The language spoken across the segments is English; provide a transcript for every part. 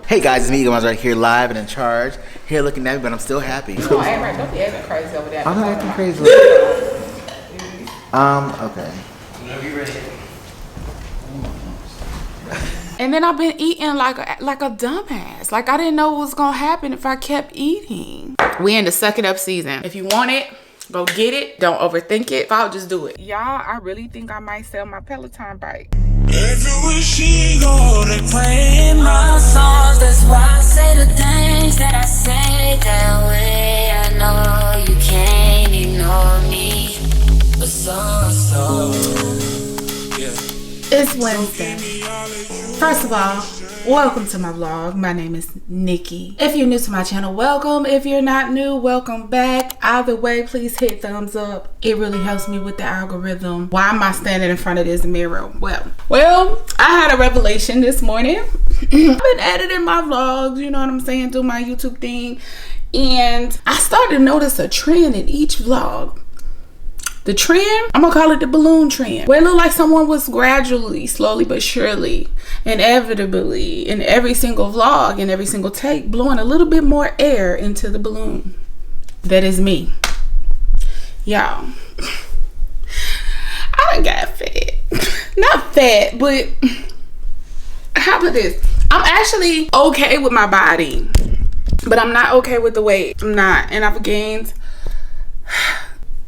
Hey guys, it's me, Domiso, right here live and in charge. Here looking at me, but I'm still happy. Don't act right. Don't be acting crazy over there. I'm not acting crazy. Okay. Whenever you're ready. And then I've been eating like a dumbass. Like I didn't know what was gonna happen if I kept eating. We in the suck it up season. If you want it, go get it. Don't overthink it. If I'll just do it. Y'all, I really think I might sell my Peloton bike. Everywhere she go, they playing my songs. That's why I say the things that I say that way. I know you can't ignore me, but so, yeah. It's Wednesday. First of all, welcome to my vlog. My name is Nicki. If you're new to my channel, welcome. If you're not new, welcome back. Either way, please hit thumbs up. It really helps me with the algorithm. Why am I standing in front of this mirror? Well, I had a revelation this morning. I've been editing my vlogs, you know what I'm saying, do my YouTube thing. And I started to notice a trend in each vlog. The trend, I'm gonna call it the balloon trend, where it looked like someone was gradually, slowly but surely, inevitably, in every single vlog, in every single take, blowing a little bit more air into the balloon. That is me. Y'all, I done got fat. Not fat, but how about this? I'm actually okay with my body, but I'm not okay with the weight. I'm not, and I've gained...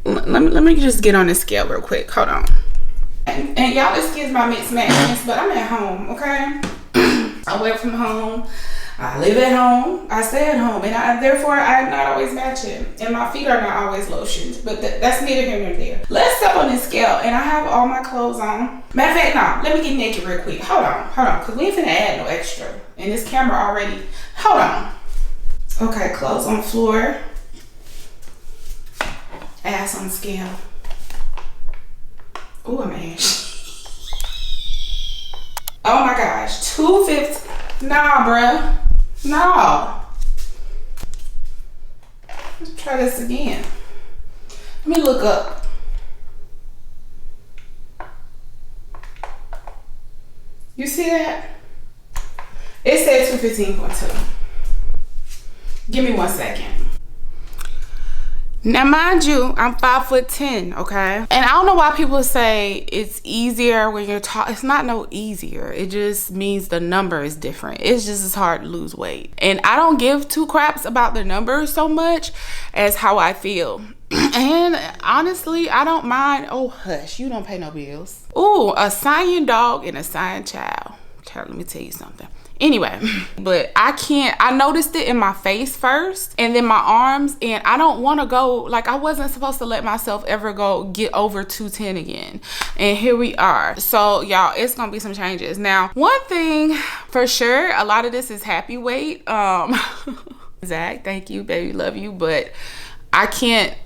Let me just get on this scale real quick. Hold on. And y'all, excuse my mixed madness, but I'm at home, okay? I work from home. I live at home. I stay at home. And therefore, I'm not always matching. And my feet are not always lotioned. But that's neither here nor there. Let's step on this scale. And I have all my clothes on. Matter of fact, no. Let me get naked real quick. Hold on. Because we ain't finna add no extra. And this camera already... Hold on. Okay, clothes on the floor. Ass on the scale. Oh, I'm ass. Oh my gosh, 250. Nah, bruh. No. Let's try this again. Let me look up. You see that? It said 215.2. Give me 1 second. Now, mind you, I'm 5'10", okay? And I don't know why people say it's easier when you're tall. It's not no easier. It just means the number is different. It's just as hard to lose weight. And I don't give two craps about the numbers so much as how I feel. And honestly, I don't mind. Oh, hush, you don't pay no bills. Ooh, a Saiyan dog and a Saiyan child. Child, let me tell you something. Anyway, but I noticed it in my face first and then my arms, and I don't want to go, like I wasn't supposed to let myself ever get over 210 again. And here we are. So y'all, it's going to be some changes. Now, one thing for sure, a lot of this is happy weight. Zach, thank you, baby, love you. But I can't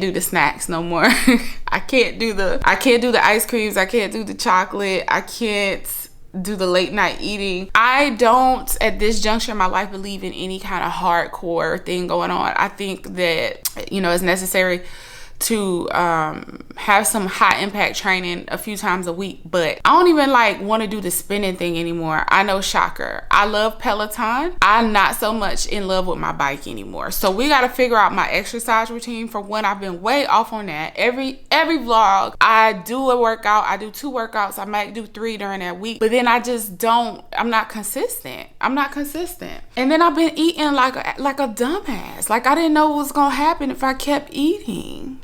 do the snacks no more. I can't do the ice creams. I can't do the chocolate. I can't do the late night eating. I don't, at this juncture in my life, believe in any kind of hardcore thing going on. I think that, you know, it's necessary to have some high impact training a few times a week, but I don't even like want to do the spinning thing anymore. I know, shocker. I love Peloton. I'm not so much in love with my bike anymore. So we got to figure out my exercise routine. For one, I've been way off on that. Every vlog, I do a workout. I do 2 workouts. I might do 3 during that week, but then I just don't. I'm not consistent. And then I've been eating like a dumbass. Like I didn't know what was gonna happen if I kept eating.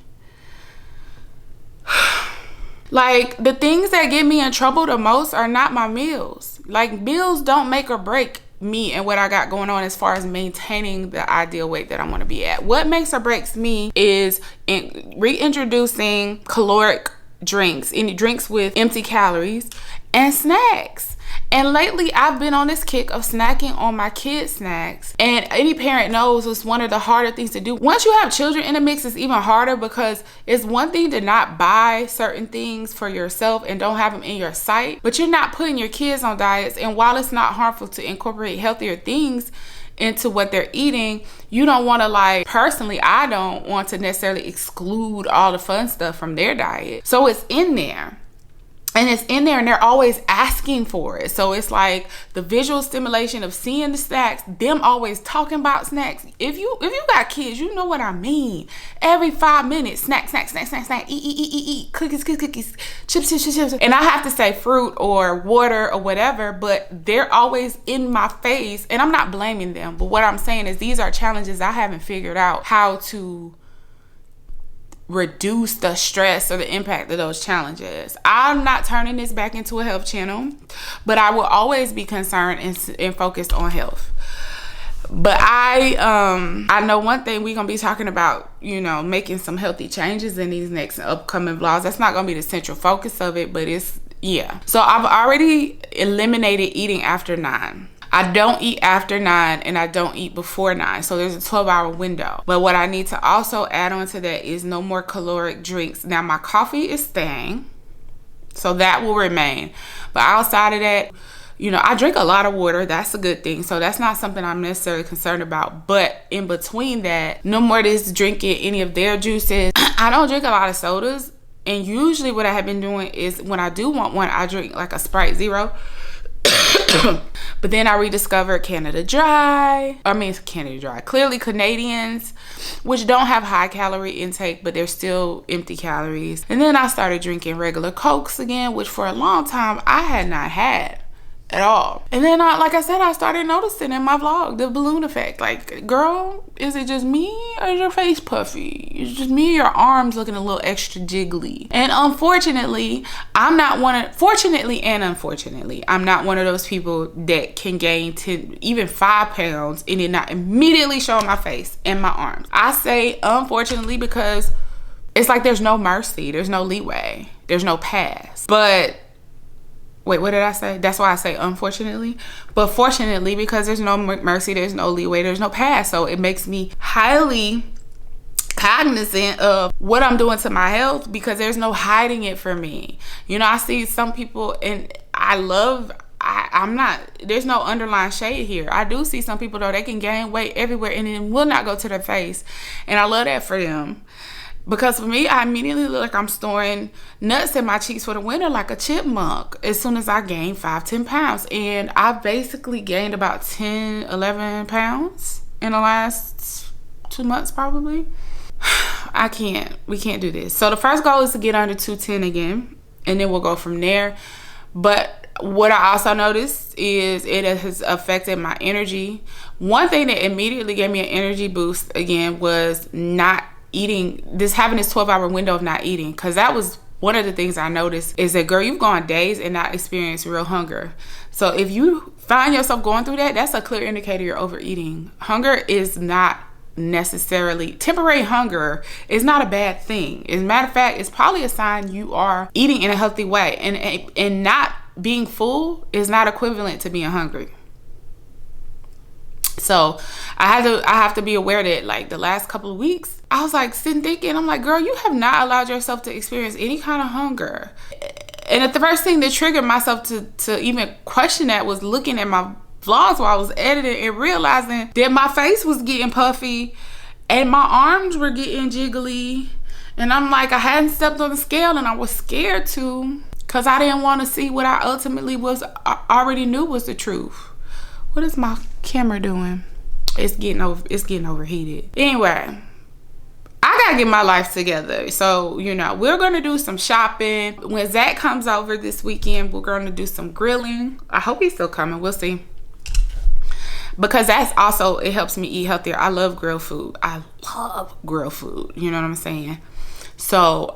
Like, the things that get me in trouble the most are not my meals. Like, meals don't make or break me and what I got going on as far as maintaining the ideal weight that I want to be at. What makes or breaks me is reintroducing caloric drinks, any drinks with empty calories, and snacks. And lately, I've been on this kick of snacking on my kids' snacks. And any parent knows it's one of the harder things to do. Once you have children in the mix, it's even harder, because it's one thing to not buy certain things for yourself and don't have them in your sight, but you're not putting your kids on diets. And while it's not harmful to incorporate healthier things into what they're eating, you don't want to, like, personally, I don't want to necessarily exclude all the fun stuff from their diet. So it's in there. And it's in there and they're always asking for it. So it's like the visual stimulation of seeing the snacks, them always talking about snacks. If you got kids, you know what I mean. Every 5 minutes, snack, eat, cookies, chips. And I have to say fruit or water or whatever, but they're always in my face. And I'm not blaming them, but what I'm saying is these are challenges I haven't figured out how to reduce the stress or the impact of those challenges. I'm not turning this back into a health channel, but I will always be concerned and focused on health. But I know one thing we're gonna be talking about, you know, making some healthy changes in these next upcoming vlogs. That's not gonna be the central focus of it, but it's, yeah. So I've already eliminated eating after 9. I don't eat after 9 and I don't eat before 9. So there's a 12-hour window. But what I need to also add on to that is no more caloric drinks. Now my coffee is staying, so that will remain. But outside of that, you know, I drink a lot of water. That's a good thing. So that's not something I'm necessarily concerned about. But in between that, no more this drinking any of their juices. I don't drink a lot of sodas. And usually what I have been doing is when I do want one, I drink like a Sprite Zero. But then I rediscovered Canada Dry. Clearly Canadians, which don't have high calorie intake, but they're still empty calories. And then I started drinking regular Cokes again, which for a long time I had not had at all. And then I started noticing in my vlog the balloon effect. Like, girl, is it just me or is your face puffy? Is it just me or your arms looking a little extra jiggly? And unfortunately, I'm not one of those people that can gain 10, even 5 pounds and then not immediately show my face and my arms. I say unfortunately because it's like there's no mercy, there's no leeway, there's no pass. But wait, what did I say? That's why I say unfortunately. But fortunately, because there's no mercy, there's no leeway, there's no pass. So it makes me highly cognizant of what I'm doing to my health because there's no hiding it for me. You know, I see some people and there's no underlying shade here. I do see some people though, they can gain weight everywhere and it will not go to their face. And I love that for them. Because for me, I immediately look like I'm storing nuts in my cheeks for the winter like a chipmunk as soon as I gain 5-10 pounds. And I've basically gained about 10-11 pounds in the last 2 months probably. We can't do this. So the first goal is to get under 210 again, and then we'll go from there. But what I also noticed is it has affected my energy. One thing that immediately gave me an energy boost again was not eating, having this 12-hour window of not eating, because that was one of the things I noticed is that, girl, you've gone days and not experienced real hunger. So if you find yourself going through that, that's a clear indicator you're overeating. Hunger is not necessarily, temporary hunger is not a bad thing. As a matter of fact, it's probably a sign you are eating in a healthy way, and not being full is not equivalent to being hungry. So I have to be aware that like the last couple of weeks, I was like sitting thinking, I'm like, girl, you have not allowed yourself to experience any kind of hunger. And the first thing that triggered myself to even question that was looking at my vlogs while I was editing and realizing that my face was getting puffy and my arms were getting jiggly. And I'm like, I hadn't stepped on the scale and I was scared to, because I didn't want to see what I ultimately already knew was the truth. What is my camera doing? It's getting overheated. Anyway, I gotta get my life together. So, you know, we're gonna do some shopping. When Zach comes over this weekend, we're gonna do some grilling. I hope he's still coming. We'll see. Because that's also, it helps me eat healthier. I love grilled food. I love grilled food. You know what I'm saying? So,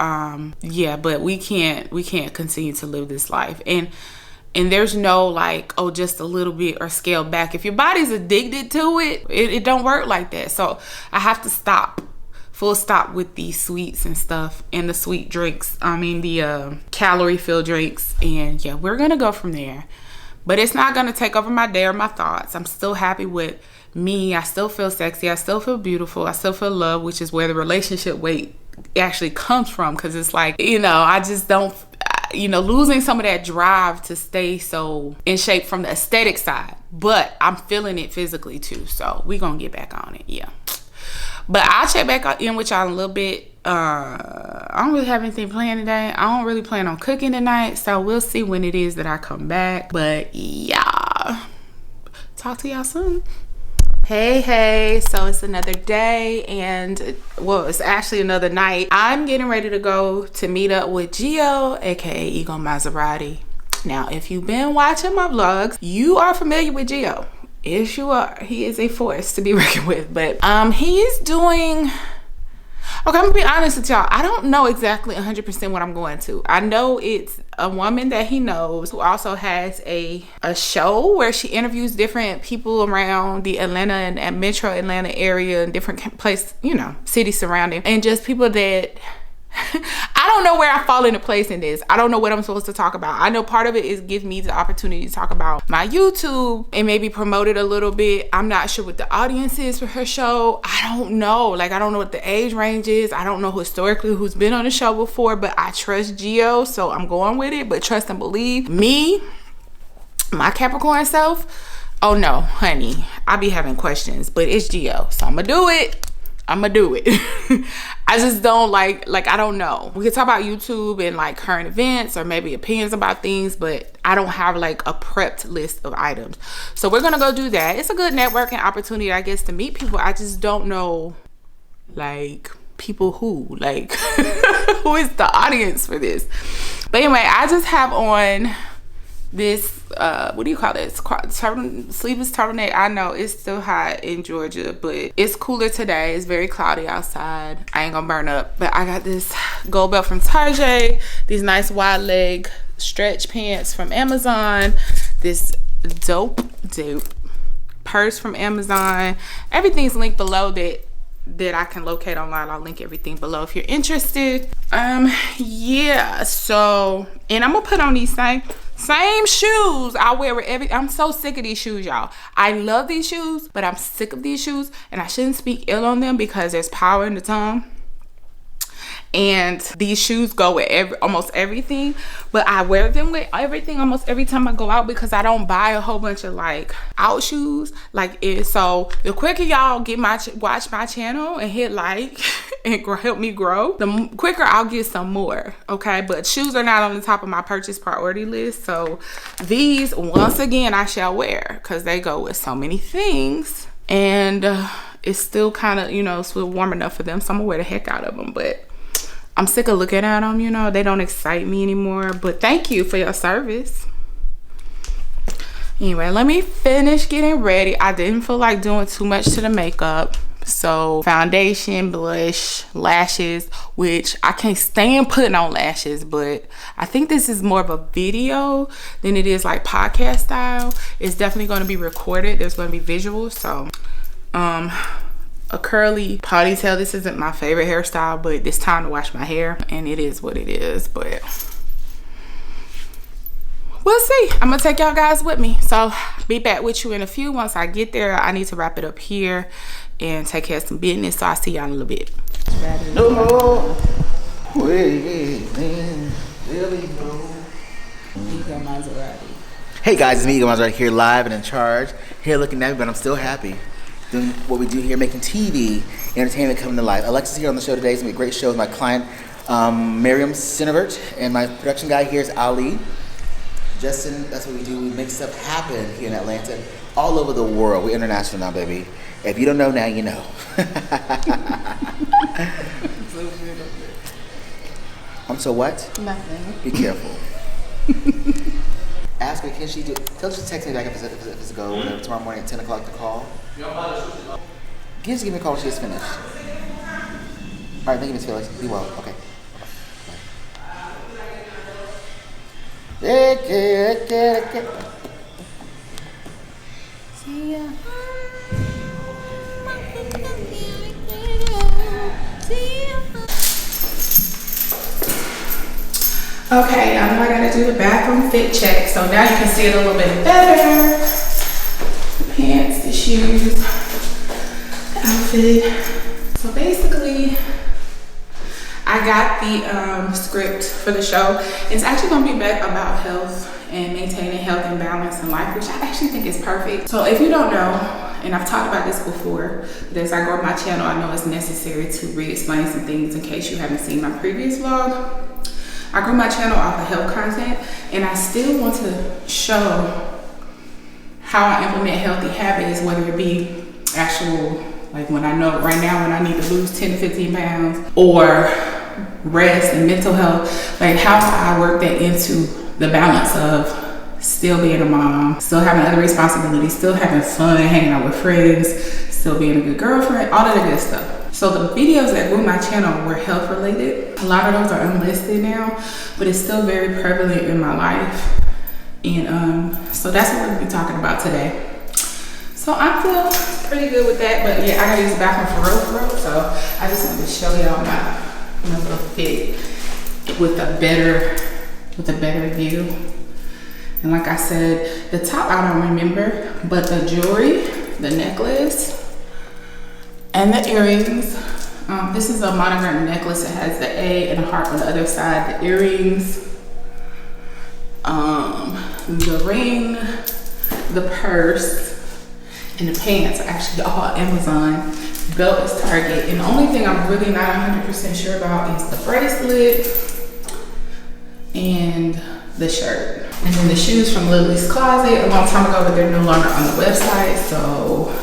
yeah, but we can't continue to live this life. And there's no like, oh, just a little bit or scale back. If your body's addicted to it, it don't work like that. So I have to stop, full stop with these sweets and stuff and the sweet drinks. The calorie-filled drinks. And yeah, we're going to go from there. But it's not going to take over my day or my thoughts. I'm still happy with me. I still feel sexy. I still feel beautiful. I still feel love, which is where the relationship weight actually comes from. Because it's like, you know, I just don't, you know, losing some of that drive to stay so in shape from the aesthetic side. But I'm feeling it physically too. So we're going to get back on it. Yeah. But I'll check back in with y'all in a little bit. I don't really have anything planned today. I don't really plan on cooking tonight, so we'll see when it is that I come back. But yeah, talk to y'all soon. Hey, so it's another day, and well, it's actually another night. I'm getting ready to go to meet up with Gio, aka Ego Maserati. Now, if you've been watching my vlogs, you are familiar with Gio. Yes, you are. He is a force to be reckoned with. But he's doing, okay, I'm gonna be honest with y'all. I don't know exactly 100% what I'm going to. I know it's a woman that he knows who also has a show where she interviews different people around the Atlanta and metro Atlanta area and different places, you know, cities surrounding, and just people that I don't know where I fall into place in this. I don't know what I'm supposed to talk about. I know part of it is give me the opportunity to talk about my YouTube and maybe promote it a little bit. I'm not sure what the audience is for her show. I don't know. Like, I don't know what the age range is. I don't know historically who's been on the show before, but I trust Gio, so I'm going with it. But trust and believe me, my Capricorn self, oh no, honey, I be having questions, but it's Gio, so I'm gonna do it. I just don't like I don't know. We could talk about YouTube and like current events or maybe opinions about things, but I don't have like a prepped list of items. So we're gonna go do that. It's a good networking opportunity, I guess, to meet people. I just don't know like people who, like who is the audience for this. But anyway, I just have on this what do you call this, sleeveless turtleneck. I know it's still hot in Georgia, but it's cooler today. It's very cloudy outside. I ain't gonna burn up. But I got this gold belt from Target, these nice wide leg stretch pants from Amazon, this dope purse from Amazon. Everything's linked below that I can locate online. I'll link everything below if you're interested. Yeah, so, and I'm gonna put on these same shoes I wear with I'm so sick of these shoes, y'all. I love these shoes, but I'm sick of these shoes, and I shouldn't speak ill on them because there's power in the tongue. And these shoes go with almost everything, but I wear them with everything almost every time I go out because I don't buy a whole bunch of like out shoes like it. So the quicker y'all watch my channel and hit like and help me grow, the quicker I'll get some more. Okay, but shoes are not on the top of my purchase priority list. So these, once again, I shall wear because they go with so many things, and it's still kind of, you know, still warm enough for them, so I'm gonna wear the heck out of them. But I'm sick of looking at them, you know, they don't excite me anymore. But thank you for your service. Anyway, let me finish getting ready. I didn't feel like doing too much to the makeup. So foundation, blush, lashes, which I can't stand putting on lashes, but I think this is more of a video than it is like podcast style. It's definitely going to be recorded. There's going to be visuals. So a curly ponytail. This isn't my favorite hairstyle, but it's time to wash my hair, and it is what it is. But we'll see. I'm gonna take y'all guys with me, so be back with you in a few. Once I get there, I need to wrap it up here and take care of some business, so I'll see y'all in a little bit. No. Hey guys, it's me, Ego Maserati, here live and in charge. Here looking at me, but I'm still happy. Doing what we do here, making TV, entertainment coming to life. Alexia's here on the show today. It's gonna be a great show with my client, Muriam Cinevert, and my production guy here is Ali. Justin, that's what we do. We make stuff happen here in Atlanta, all over the world. We're international now, baby. If you don't know now, you know. I'm so what? Nothing. Be careful. Ask her, can she do, tell her to text me back if it's a go, whatever, tomorrow morning at 10 o'clock to call. Just give me a call when she's finished. All right, thank you, Ms. Felix. Be well. Okay. See ya. Okay, I know I gotta do the bathroom fit check, so now you can see it a little bit better. The pants, the shoes, the outfit. So basically, I got the script for the show. It's actually gonna be about health and maintaining health and balance in life, which I actually think is perfect. So if you don't know, and I've talked about this before, but as I grow my channel, I know it's necessary to re-explain some things in case you haven't seen my previous vlog. I grew my channel off of health content, and I still want to show how I implement healthy habits, whether it be actual, like when I know right now when I need to lose 10 to 15 pounds, or rest and mental health, like how I work that into the balance of still being a mom, still having other responsibilities, still having fun, hanging out with friends, still being a good girlfriend, all of the good stuff. So the videos that grew my channel were health related. A lot of those are unlisted now, but it's still very prevalent in my life. And so that's what we're gonna be talking about today. So I feel pretty good with that, but yeah, I gotta use the bathroom for real. So I just wanted to show y'all my little fit with a better view. And like I said, the top I don't remember, but the jewelry, the necklace, and the earrings. This is a monogram necklace. It has the A and a heart on the other side. The earrings, the ring, the purse, and the pants are actually all Amazon. Belt is Target. And the only thing I'm really not 100% sure about is the bracelet and the shirt. And then the shoes from Lily's Closet a long time ago, but they're no longer on the website. So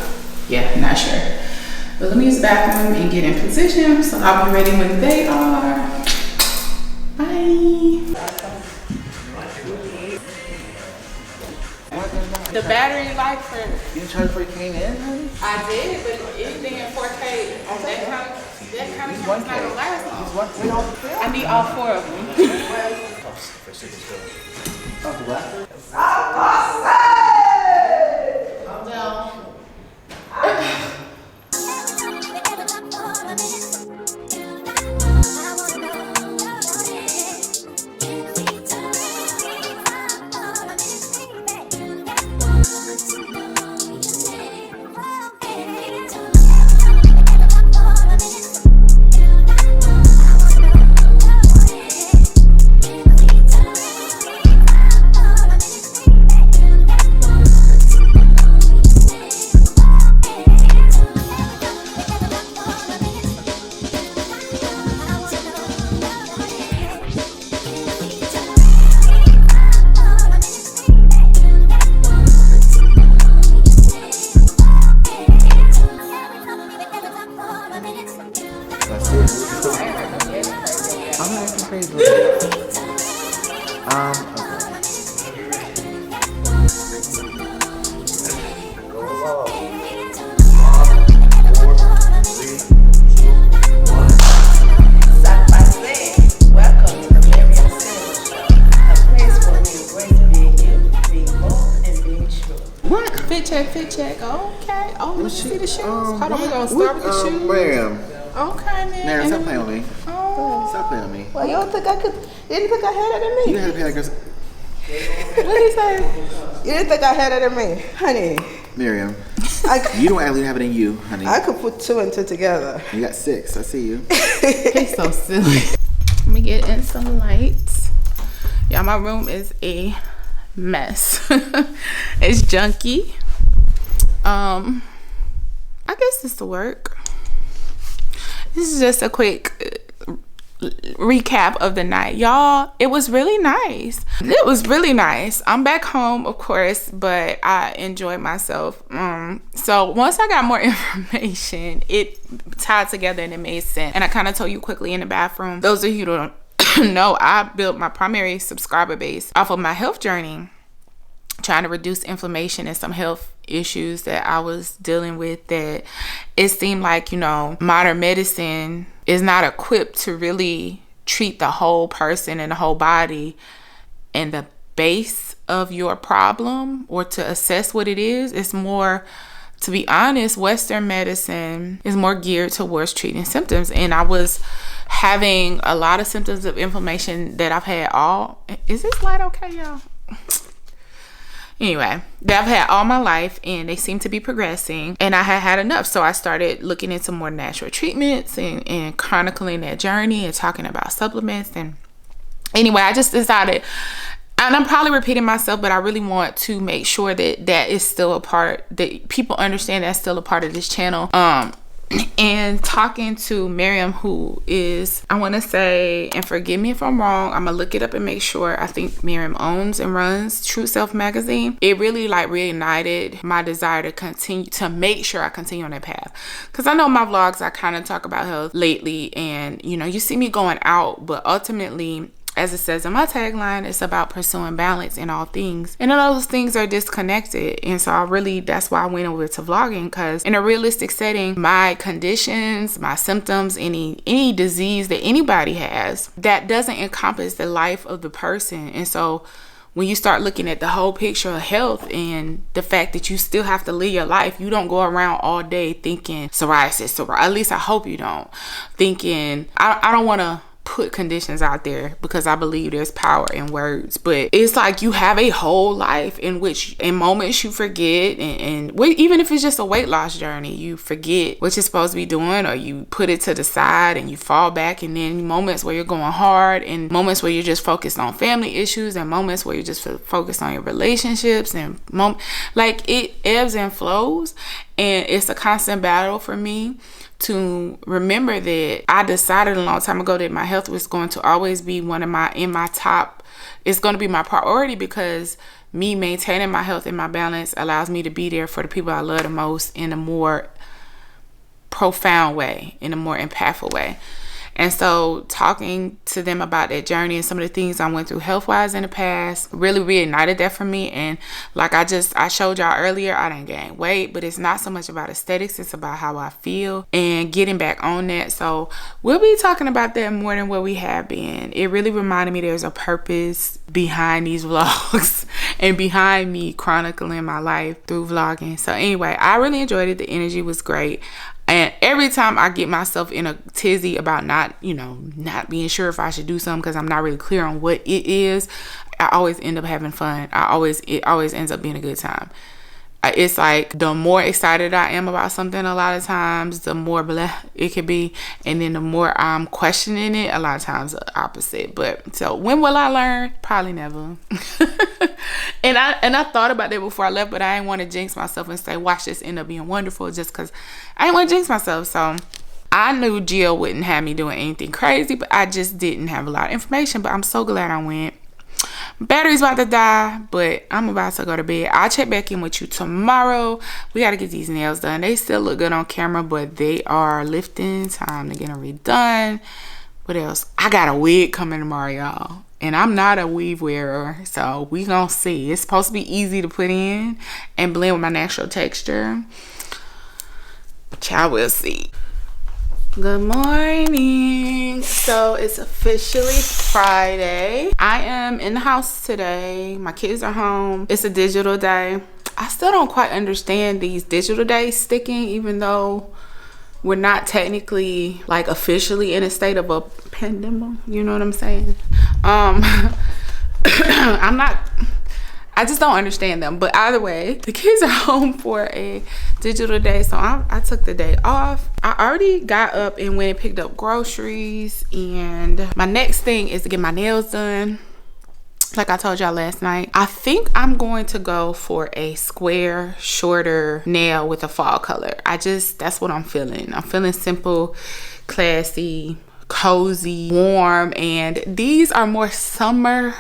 yeah, not sure. But let me use the bathroom and get in position so I'll be ready when they are. Bye. The battery life for... You didn't charge before you came in, honey? I did, but anything in 4K on that kind of camera's not gonna last long. I need all 4 of them. Fit check. Okay. Oh, let's see the shoes. Hold on, we're gonna start with the shoes. Muriam. Okay, man. Muriam, stop playing with me. Oh. Stop playing with me. Well, you don't think I could? You didn't think I had it in me? You had to pay like this. What did he say? You didn't think I had it in me, honey? Muriam, you don't actually have it in you, honey. I could put 2 and 2 together. You got 6. I see you. He's so silly. Let me get in some lights. Yeah, my room is a mess. It's junky. I guess this will work. This is just a quick recap of the night, y'all. It was really nice. I'm back home, of course, but I enjoyed myself. So once I got more information, it tied together and it made sense. And I kind of told you quickly in the bathroom, those of you who don't know, I built my primary subscriber base off of my health journey, trying to reduce inflammation and some health issues that I was dealing with, that it seemed like, you know, modern medicine is not equipped to really treat the whole person and the whole body and the base of your problem, or to assess what it is. It's more, to be honest, Western medicine is more geared towards treating symptoms. And I was having a lot of symptoms of inflammation that I've had is this light okay, y'all? Anyway, that I've had all my life, and they seem to be progressing, and I had enough. So I started looking into more natural treatments and chronicling that journey and talking about supplements. And anyway, I just decided and I'm probably repeating myself, but I really want to make sure that that is still a part, that people understand that's still a part of this channel. And talking to Muriam, who is, I want to say, and forgive me if I'm wrong, I'm gonna look it up and make sure. I think Muriam owns and runs True Self magazine. It really like reignited my desire to continue, to make sure I continue on that path, because I know my vlogs, I kind of talk about health lately, and you know, you see me going out, but ultimately, as it says in my tagline, it's about pursuing balance in all things. And all those things are disconnected. And so that's why I went over to vlogging, because in a realistic setting, my conditions, my symptoms, any disease that anybody has, that doesn't encompass the life of the person. And so when you start looking at the whole picture of health and the fact that you still have to live your life, you don't go around all day thinking psoriasis, at least I hope you don't, thinking, I don't want to put conditions out there, because I believe there's power in words, but it's like you have a whole life in which in moments you forget, and even if it's just a weight loss journey, you forget what you're supposed to be doing, or you put it to the side and you fall back, and then moments where you're going hard, and moments where you're just focused on family issues, and moments where you're just focused on your relationships, and like it ebbs and flows, and it's a constant battle for me to remember that I decided a long time ago that my health was going to always be it's going to be my priority, because me maintaining my health and my balance allows me to be there for the people I love the most in a more profound way, in a more impactful way. And so talking to them about that journey and some of the things I went through health-wise in the past really reignited that for me. And like I showed y'all earlier, I didn't gain weight, but it's not so much about aesthetics. It's about how I feel and getting back on that. So we'll be talking about that more than what we have been. It really reminded me there's a purpose behind these vlogs and behind me chronicling my life through vlogging. So anyway, I really enjoyed it. The energy was great. And every time I get myself in a tizzy about not being sure if I should do something because I'm not really clear on what it is, I always end up having fun. It always ends up being a good time. It's like the more excited I am about something, a lot of times, the more blah it could be. And then the more I'm questioning it, a lot of times the opposite. But so when will I learn? Probably never. And I thought about that before I left, but I didn't want to jinx myself and say, watch this end up being wonderful, just because I didn't want to jinx myself. So I knew Jill wouldn't have me doing anything crazy, but I just didn't have a lot of information. But I'm so glad I went. Battery's about to die, but I'm about to go to bed. I'll check back in with you tomorrow. We got to get these nails done. They still look good on camera, but they are lifting. Time to get them redone. What else? I got a wig coming tomorrow, y'all. And I'm not a weave wearer, so we gonna see. It's supposed to be easy to put in and blend with my natural texture. Child, we'll see. Good morning. So it's officially Friday. I am in the house today. My kids are home. It's a digital day. I still don't quite understand these digital days sticking, even though we're not technically like officially in a state of a pandemic. You know what I'm saying? I just don't understand them. But either way, the kids are home for a digital day, so I took the day off. I already got up and went and picked up groceries, and my next thing is to get my nails done. Like I told y'all last night, I think I'm going to go for a square, shorter nail with a fall color. That's what I'm feeling. I'm feeling simple, classy, cozy, warm, and these are more summer.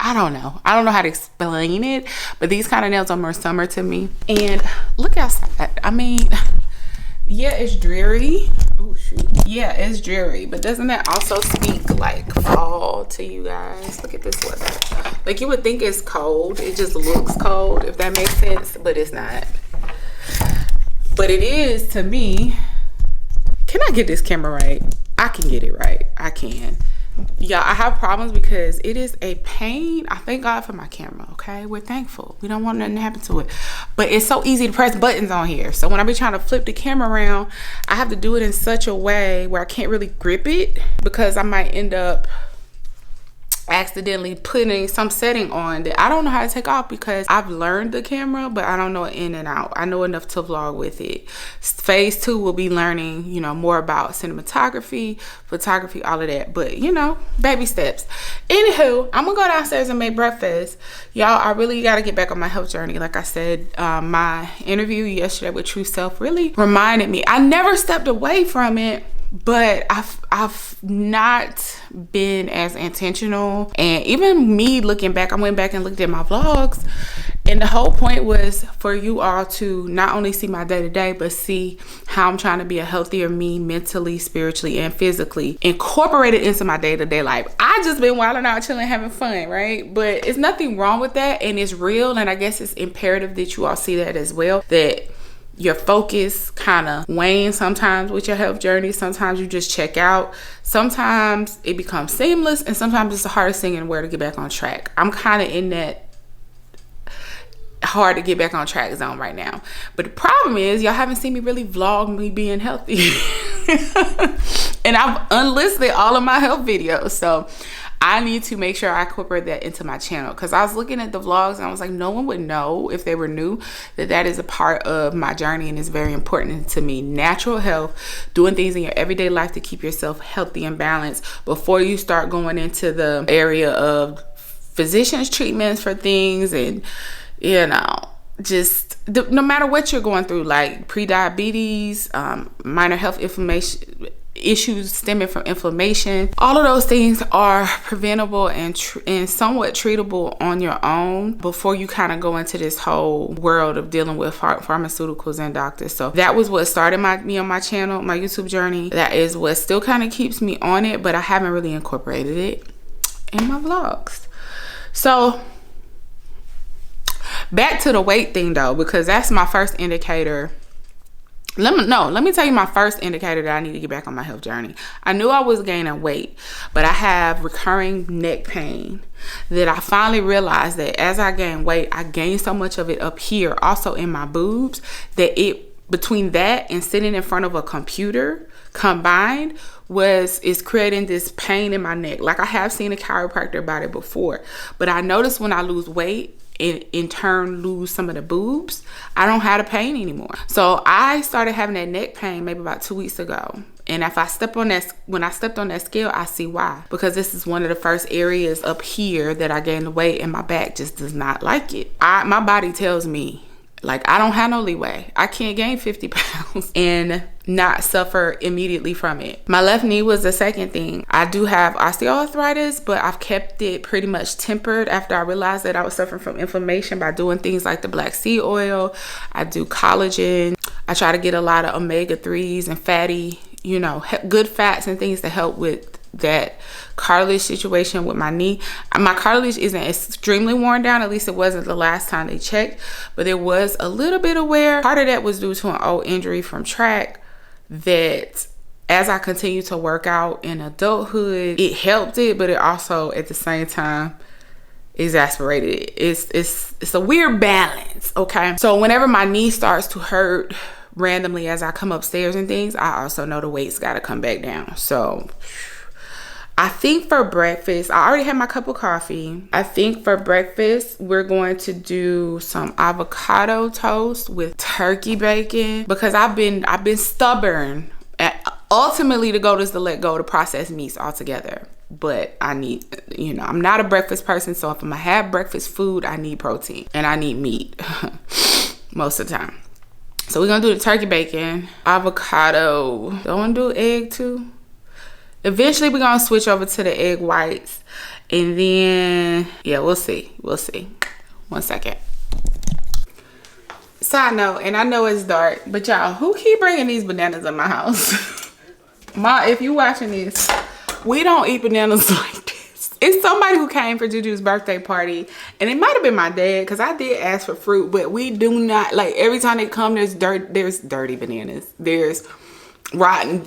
I don't know how to explain it, but these kind of nails are more summer to me. And look outside. I mean, yeah, it's dreary. Oh shoot. Yeah, it's dreary, but doesn't that also speak like fall to you guys? Look at this weather. Like you would think it's cold. It just looks cold, if that makes sense, but it's not. But it is to me. Can I get this camera right? I can get it right. I can. Yeah, I have problems because it is a pain. I thank God for my camera, okay? We're thankful. We don't want nothing to happen to it. But it's so easy to press buttons on here. So when I be trying to flip the camera around, I have to do it in such a way where I can't really grip it, because I might end up accidentally putting some setting on that I don't know how to take off, because I've learned the camera, but I don't know it in and out. I know enough to vlog with it. Phase 2 will be learning, you know, more about cinematography, photography, all of that. But, you know, baby steps. Anywho, I'm gonna go downstairs and make breakfast. Y'all, I really gotta get back on my health journey. Like I said, my interview yesterday with True Self really reminded me. I never stepped away from it, but I've not been as intentional. And even me looking back, I went back and looked at my vlogs, and the whole point was for you all to not only see my day-to-day, but see how I'm trying to be a healthier me, mentally, spiritually, and physically, incorporated into my day-to-day life. I just been wilding out, chilling, having fun, right? But it's nothing wrong with that, and it's real, and I guess it's imperative that you all see that as well, that your focus kind of wanes sometimes with your health journey. Sometimes you just check out. Sometimes it becomes seamless, and sometimes it's the hardest thing in the world to get back on track. I'm kind of in that hard to get back on track zone right now. But the problem is, y'all haven't seen me really vlog me being healthy. And I've unlisted all of my health videos. So I need to make sure I incorporate that into my channel, because I was looking at the vlogs and I was like, no one would know if they were new that that is a part of my journey and is very important to me. Natural health, doing things in your everyday life to keep yourself healthy and balanced before you start going into the area of physician's treatments for things, and you know, just no matter what you're going through, like pre-diabetes, minor health inflammation, issues stemming from inflammation, all of those things are preventable and somewhat treatable on your own before you kind of go into this whole world of dealing with pharmaceuticals and doctors. So that was what started me on my channel, my YouTube journey. That is what still kind of keeps me on it, but I haven't really incorporated it in my vlogs. So back to the weight thing though, because that's my first indicator. Let me tell you my first indicator that I need to get back on my health journey. I knew I was gaining weight, but I have recurring neck pain that I finally realized that as I gain weight, I gain so much of it up here, also in my boobs, that between that and sitting in front of a computer combined is creating this pain in my neck. Like, I have seen a chiropractor about it before, but I noticed when I lose weight, in turn lose some of the boobs, I don't have the pain anymore. So I started having that neck pain maybe about 2 weeks ago. And if I step on that, when I stepped on that scale, I see why. Because this is one of the first areas up here that I gained the weight, and my back just does not like it. My body tells me, like, I don't have no leeway. I can't gain 50 pounds and not suffer immediately from it. My left knee was the second thing. I do have osteoarthritis, but I've kept it pretty much tempered after I realized that I was suffering from inflammation by doing things like the black seed oil. I do collagen. I try to get a lot of omega-3s and fatty, you know, good fats and things to help with that cartilage situation with my knee. My cartilage isn't extremely worn down, at least it wasn't the last time they checked, but there was a little bit of wear. Part of that was due to an old injury from track that, as I continue to work out in adulthood, it helped it, but it also at the same time exasperated it. It's a weird balance, okay? So whenever my knee starts to hurt randomly as I come upstairs and things, I also know the weight's got to come back down. So I think for breakfast, I already had my cup of coffee. I think for breakfast, we're going to do some avocado toast with turkey bacon, because I've been stubborn. Ultimately, the goal is to let go of the processed meats altogether. But I need, you know, I'm not a breakfast person, so if I'm gonna have breakfast food, I need protein and I need meat most of the time. So we're gonna do the turkey bacon, avocado. Don't want to do egg too? Eventually, we're going to switch over to the egg whites. And then, yeah, we'll see. We'll see. 1 second. Side note, and I know it's dark, but y'all, who keep bringing these bananas in my house? Ma, if you watching this, we don't eat bananas like this. It's somebody who came for Juju's birthday party. And it might have been my dad, because I did ask for fruit. But we do not, like, every time they come, there's dirty bananas. There's rotten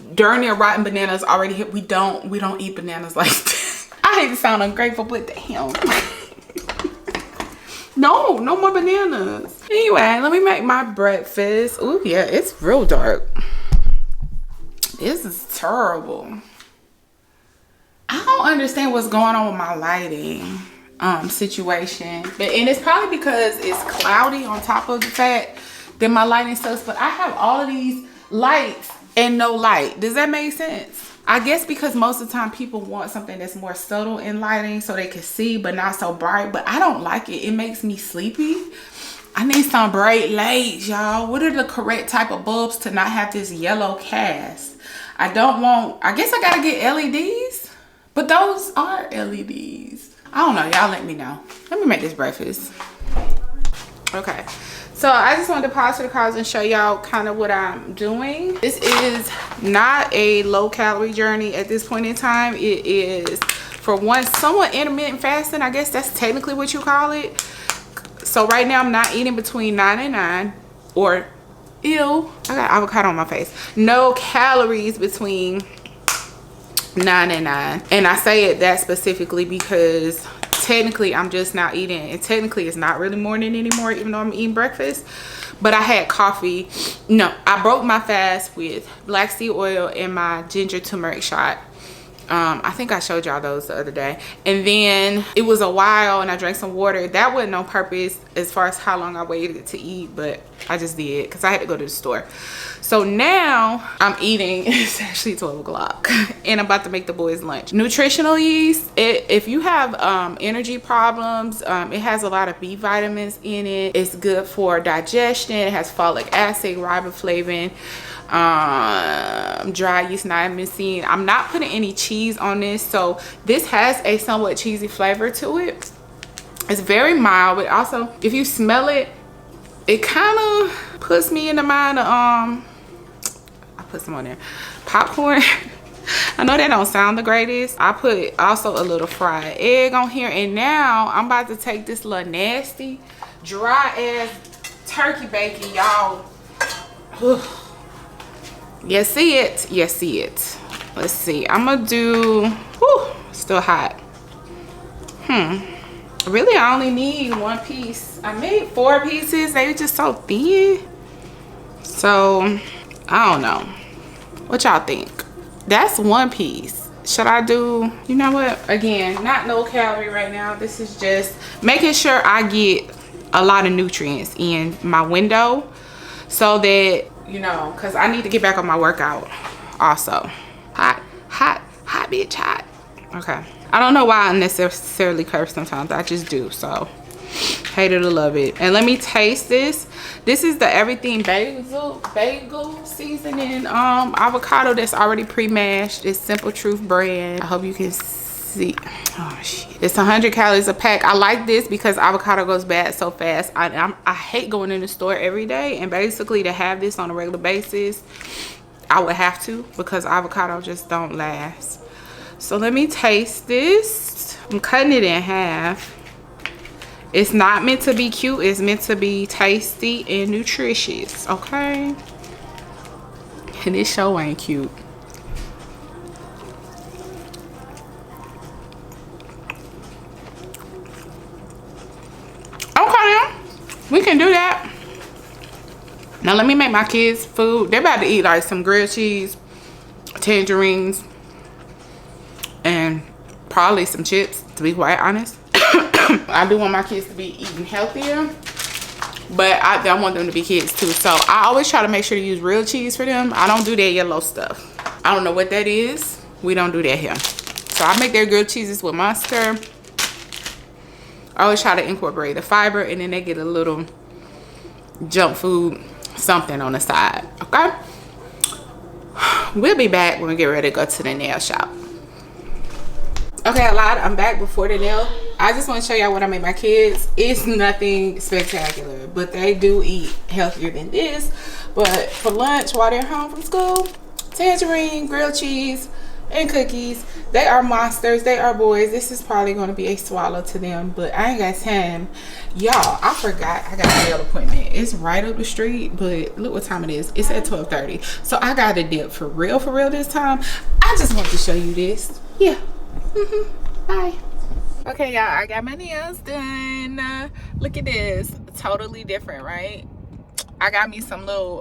bananas already hit. We don't eat bananas like that. I hate to sound ungrateful, but damn. No more bananas. Anyway, let me make my breakfast. Ooh, yeah, it's real dark. This is terrible. I don't understand what's going on with my lighting situation, and it's probably because it's cloudy on top of the fact that my lighting sucks. But I have all of these lights and no light. Does that make sense? I guess because most of the time people want something that's more subtle in lighting so they can see but not so bright. But I don't like it. It makes me sleepy. I need some bright lights, y'all. What are the correct type of bulbs to not have this yellow cast? I guess I gotta get LEDs, but those are LEDs. I don't know, y'all let me know. Let me make this breakfast. Okay, so I just wanted to pause for the cause and show y'all kind of what I'm doing. This is not a low calorie journey at this point in time. It is, for one, somewhat intermittent fasting. I guess that's technically what you call it. So right now I'm not eating between 9 and 9, or ew, I got avocado on my face. No calories between 9 and 9. And I say it that specifically because technically I'm just now eating, and technically it's not really morning anymore, even though I'm eating breakfast. But I had coffee. No, I broke my fast with black seed oil and my ginger turmeric shot. I think I showed y'all those the other day. And then it was a while and I drank some water. That wasn't on purpose as far as how long I waited to eat, but I just did because I had to go to the store. So now I'm eating. It's actually 12 o'clock and I'm about to make the boys lunch. Nutritional yeast, if you have energy problems, it has a lot of B vitamins in it. It's good for digestion. It has folic acid, riboflavin, dry yeast, niacin. I'm not putting any cheese on this, so this has a somewhat cheesy flavor to it. It's very mild, but also if you smell it, it kind of puts me in the mind of I put some on there, popcorn. I know that don't sound the greatest. I put also a little fried egg on here, and now I'm about to take this little nasty dry ass turkey bacon, y'all. You see it, you see it. Let's see, I'm gonna do, whew, still hot. Really I only need one piece. I made 4 pieces, they were just so thin. So I don't know, what y'all think? That's 1 piece. Should I do, you know what, again, not no calorie right now. This is just making sure I get a lot of nutrients in my window, so that, you know, because I need to get back on my workout also. Hot, hot, hot bitch, hot. Okay. I don't know why I unnecessarily curse sometimes. I just do. So, hate it or love it. And let me taste this. This is the everything bagel seasoning avocado that's already pre-mashed. It's Simple Truth brand. I hope you can see. Oh shit. It's 100 calories a pack. I like this because avocado goes bad so fast. I hate going in the store every day, and basically to have this on a regular basis, I would have to, because avocado just don't last. So let me taste this. I'm cutting it in half. It's not meant to be cute. It's meant to be tasty and nutritious, okay? And this show ain't cute. Okay, we can do that. Now let me make my kids food. They're about to eat like some grilled cheese, tangerines, and probably some chips, to be quite honest. I do want my kids to be eating healthier, but I want them to be kids too. So I always try to make sure to use real cheese for them. I don't do that yellow stuff. I don't know what that is. We don't do that here. So I make their grilled cheeses with mustard. I always try to incorporate the fiber, and then they get a little junk food something on the side, okay? We'll be back when we get ready to go to the nail shop. Okay, I'm back before the nail. I just want to show y'all what I made my kids. It's nothing spectacular, but they do eat healthier than this. But for lunch, while they're home from school, tangerine, grilled cheese, and cookies. They are monsters. They are boys. This is probably going to be a swallow to them, but I ain't got time. Y'all, I forgot I got a nail appointment. It's right up the street, but look what time it is. It's at 12:30. So I got a dip for real this time. I just want to show you this. Yeah. Bye. Okay, y'all, I got my nails done. Look at this. Totally different, right? I got me some little,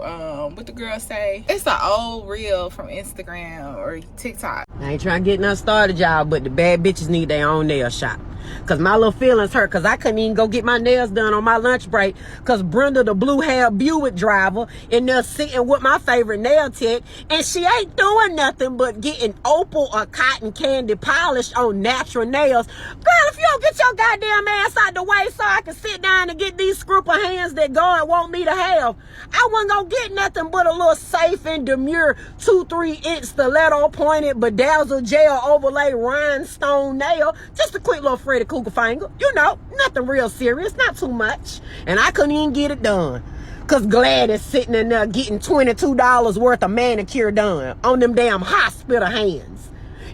what the girl say? It's an old reel from Instagram or TikTok. I ain't trying to get nothing started, y'all, but the bad bitches need their own nail shop. Cause my little feelings hurt, cause I couldn't even go get my nails done on my lunch break, cause Brenda, the blue-haired Buick driver, in there sitting with my favorite nail tech, and she ain't doing nothing but getting opal or cotton candy polished on natural nails. Girl, if you don't get your goddamn ass out the way so I can sit down and get these scruple hands that God want me to have, I wasn't gonna get nothing but a little safe and demure 2-3-inch stiletto pointed bedazzled gel overlay rhinestone nail, just a quick little Freddy Cougar finger, you know, nothing real serious, not too much. And I couldn't even get it done, cause Gladys sitting in there getting $22 worth of manicure done on them damn hospital hands,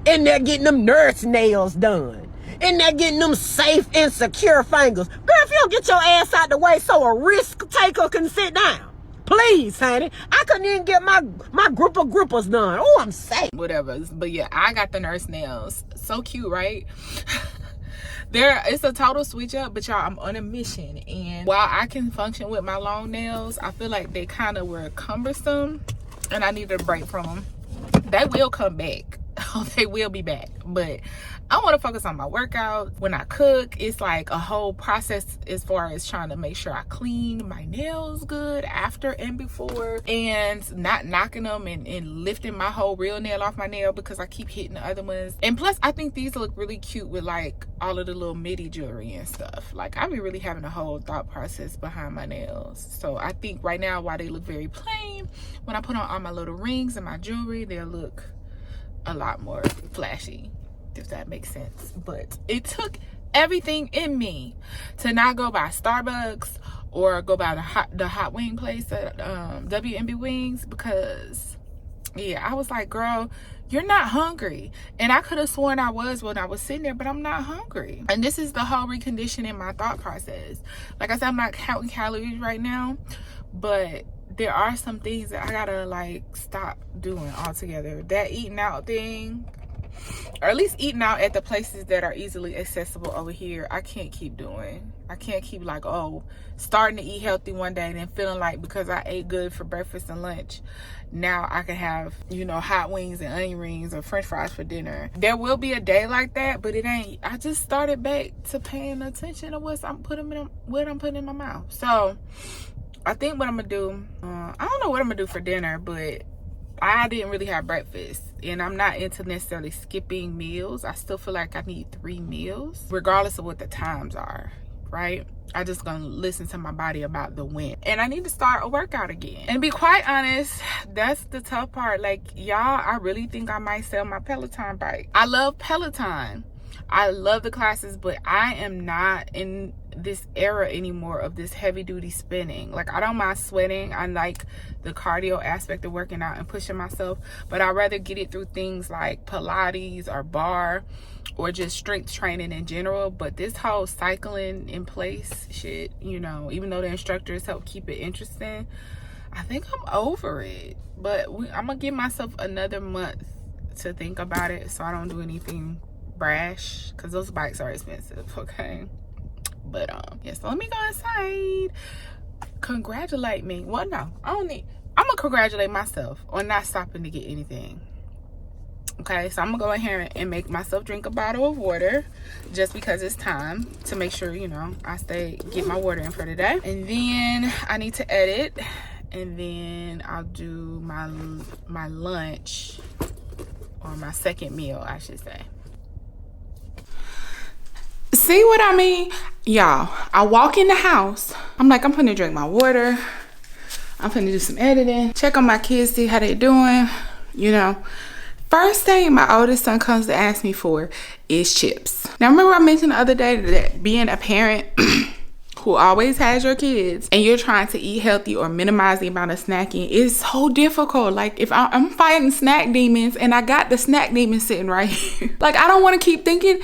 and they're getting them nurse nails done, and they're getting them safe and secure fingers. Girl, if you don't get your ass out the way so a risk taker can sit down, please, honey. I couldn't even get my group of grippers done. Oh, I'm safe. Whatever. But yeah, I got the nurse nails. So cute, right? It's a total switch up, but y'all, I'm on a mission. And while I can function with my long nails, I feel like they kind of were cumbersome and I needed a break from them. They will come back. They will be back, but I want to focus on my workout. When I cook, it's like a whole process as far as trying to make sure I clean my nails good after and before, and not knocking them and lifting my whole real nail off my nail because I keep hitting the other ones. And plus, I think these look really cute with like all of the little midi jewelry and stuff. Like, I be really having a whole thought process behind my nails. So I think right now, while they look very plain, when I put on all my little rings and my jewelry, they'll look a lot more flashy, if that makes sense. But it took everything in me to not go by Starbucks or go by the hot wing place at WMB Wings, because yeah, I was like, girl, you're not hungry. And I could have sworn I was when I was sitting there, but I'm not hungry. And this is the whole reconditioning my thought process. Like I said, I'm not counting calories right now, but there are some things that I gotta like stop doing altogether. That eating out thing, or at least eating out at the places that are easily accessible over here, I can't keep doing. I can't keep like, oh, starting to eat healthy one day and then feeling like because I ate good for breakfast and lunch, now I can have, you know, hot wings and onion rings or french fries for dinner. There will be a day like that, but it ain't. I just started back to paying attention to what I'm putting in my mouth. So I think what I'm gonna do, I don't know what I'm gonna do for dinner, but I didn't really have breakfast, and I'm not into necessarily skipping meals. I still feel like I need 3 meals, regardless of what the times are, right? I just gonna listen to my body about the when. And I need to start a workout again. And to be quite honest, that's the tough part. Like, y'all, I really think I might sell my Peloton bike. I love Peloton. I love the classes, but I am not in this era anymore of this heavy duty spinning. Like, I don't mind sweating. I like the cardio aspect of working out and pushing myself, but I'd rather get it through things like Pilates or bar or just strength training in general. But this whole cycling in place shit, you know, even though the instructors help keep it interesting, I think I'm over it. But I'm gonna give myself another month to think about it so I don't do anything brash, because those bikes are expensive, okay? But yeah, so let me go inside. Congratulate me. Well, no, I'm gonna congratulate myself on not stopping to get anything. Okay, so I'm gonna go in here and make myself drink a bottle of water just because it's time to make sure, you know, I get my water in for today. And then I need to edit, and then I'll do my lunch, or my second meal, I should say. See what I mean? Y'all, I walk in the house. I'm like, I'm finna drink my water. I'm finna do some editing. Check on my kids, see how they doing. You know, first thing my oldest son comes to ask me for is chips. Now, remember I mentioned the other day that being a parent who always has your kids and you're trying to eat healthy or minimize the amount of snacking is so difficult. Like, if I'm fighting snack demons and I got the snack demon sitting right here. Like, I don't want to keep thinking,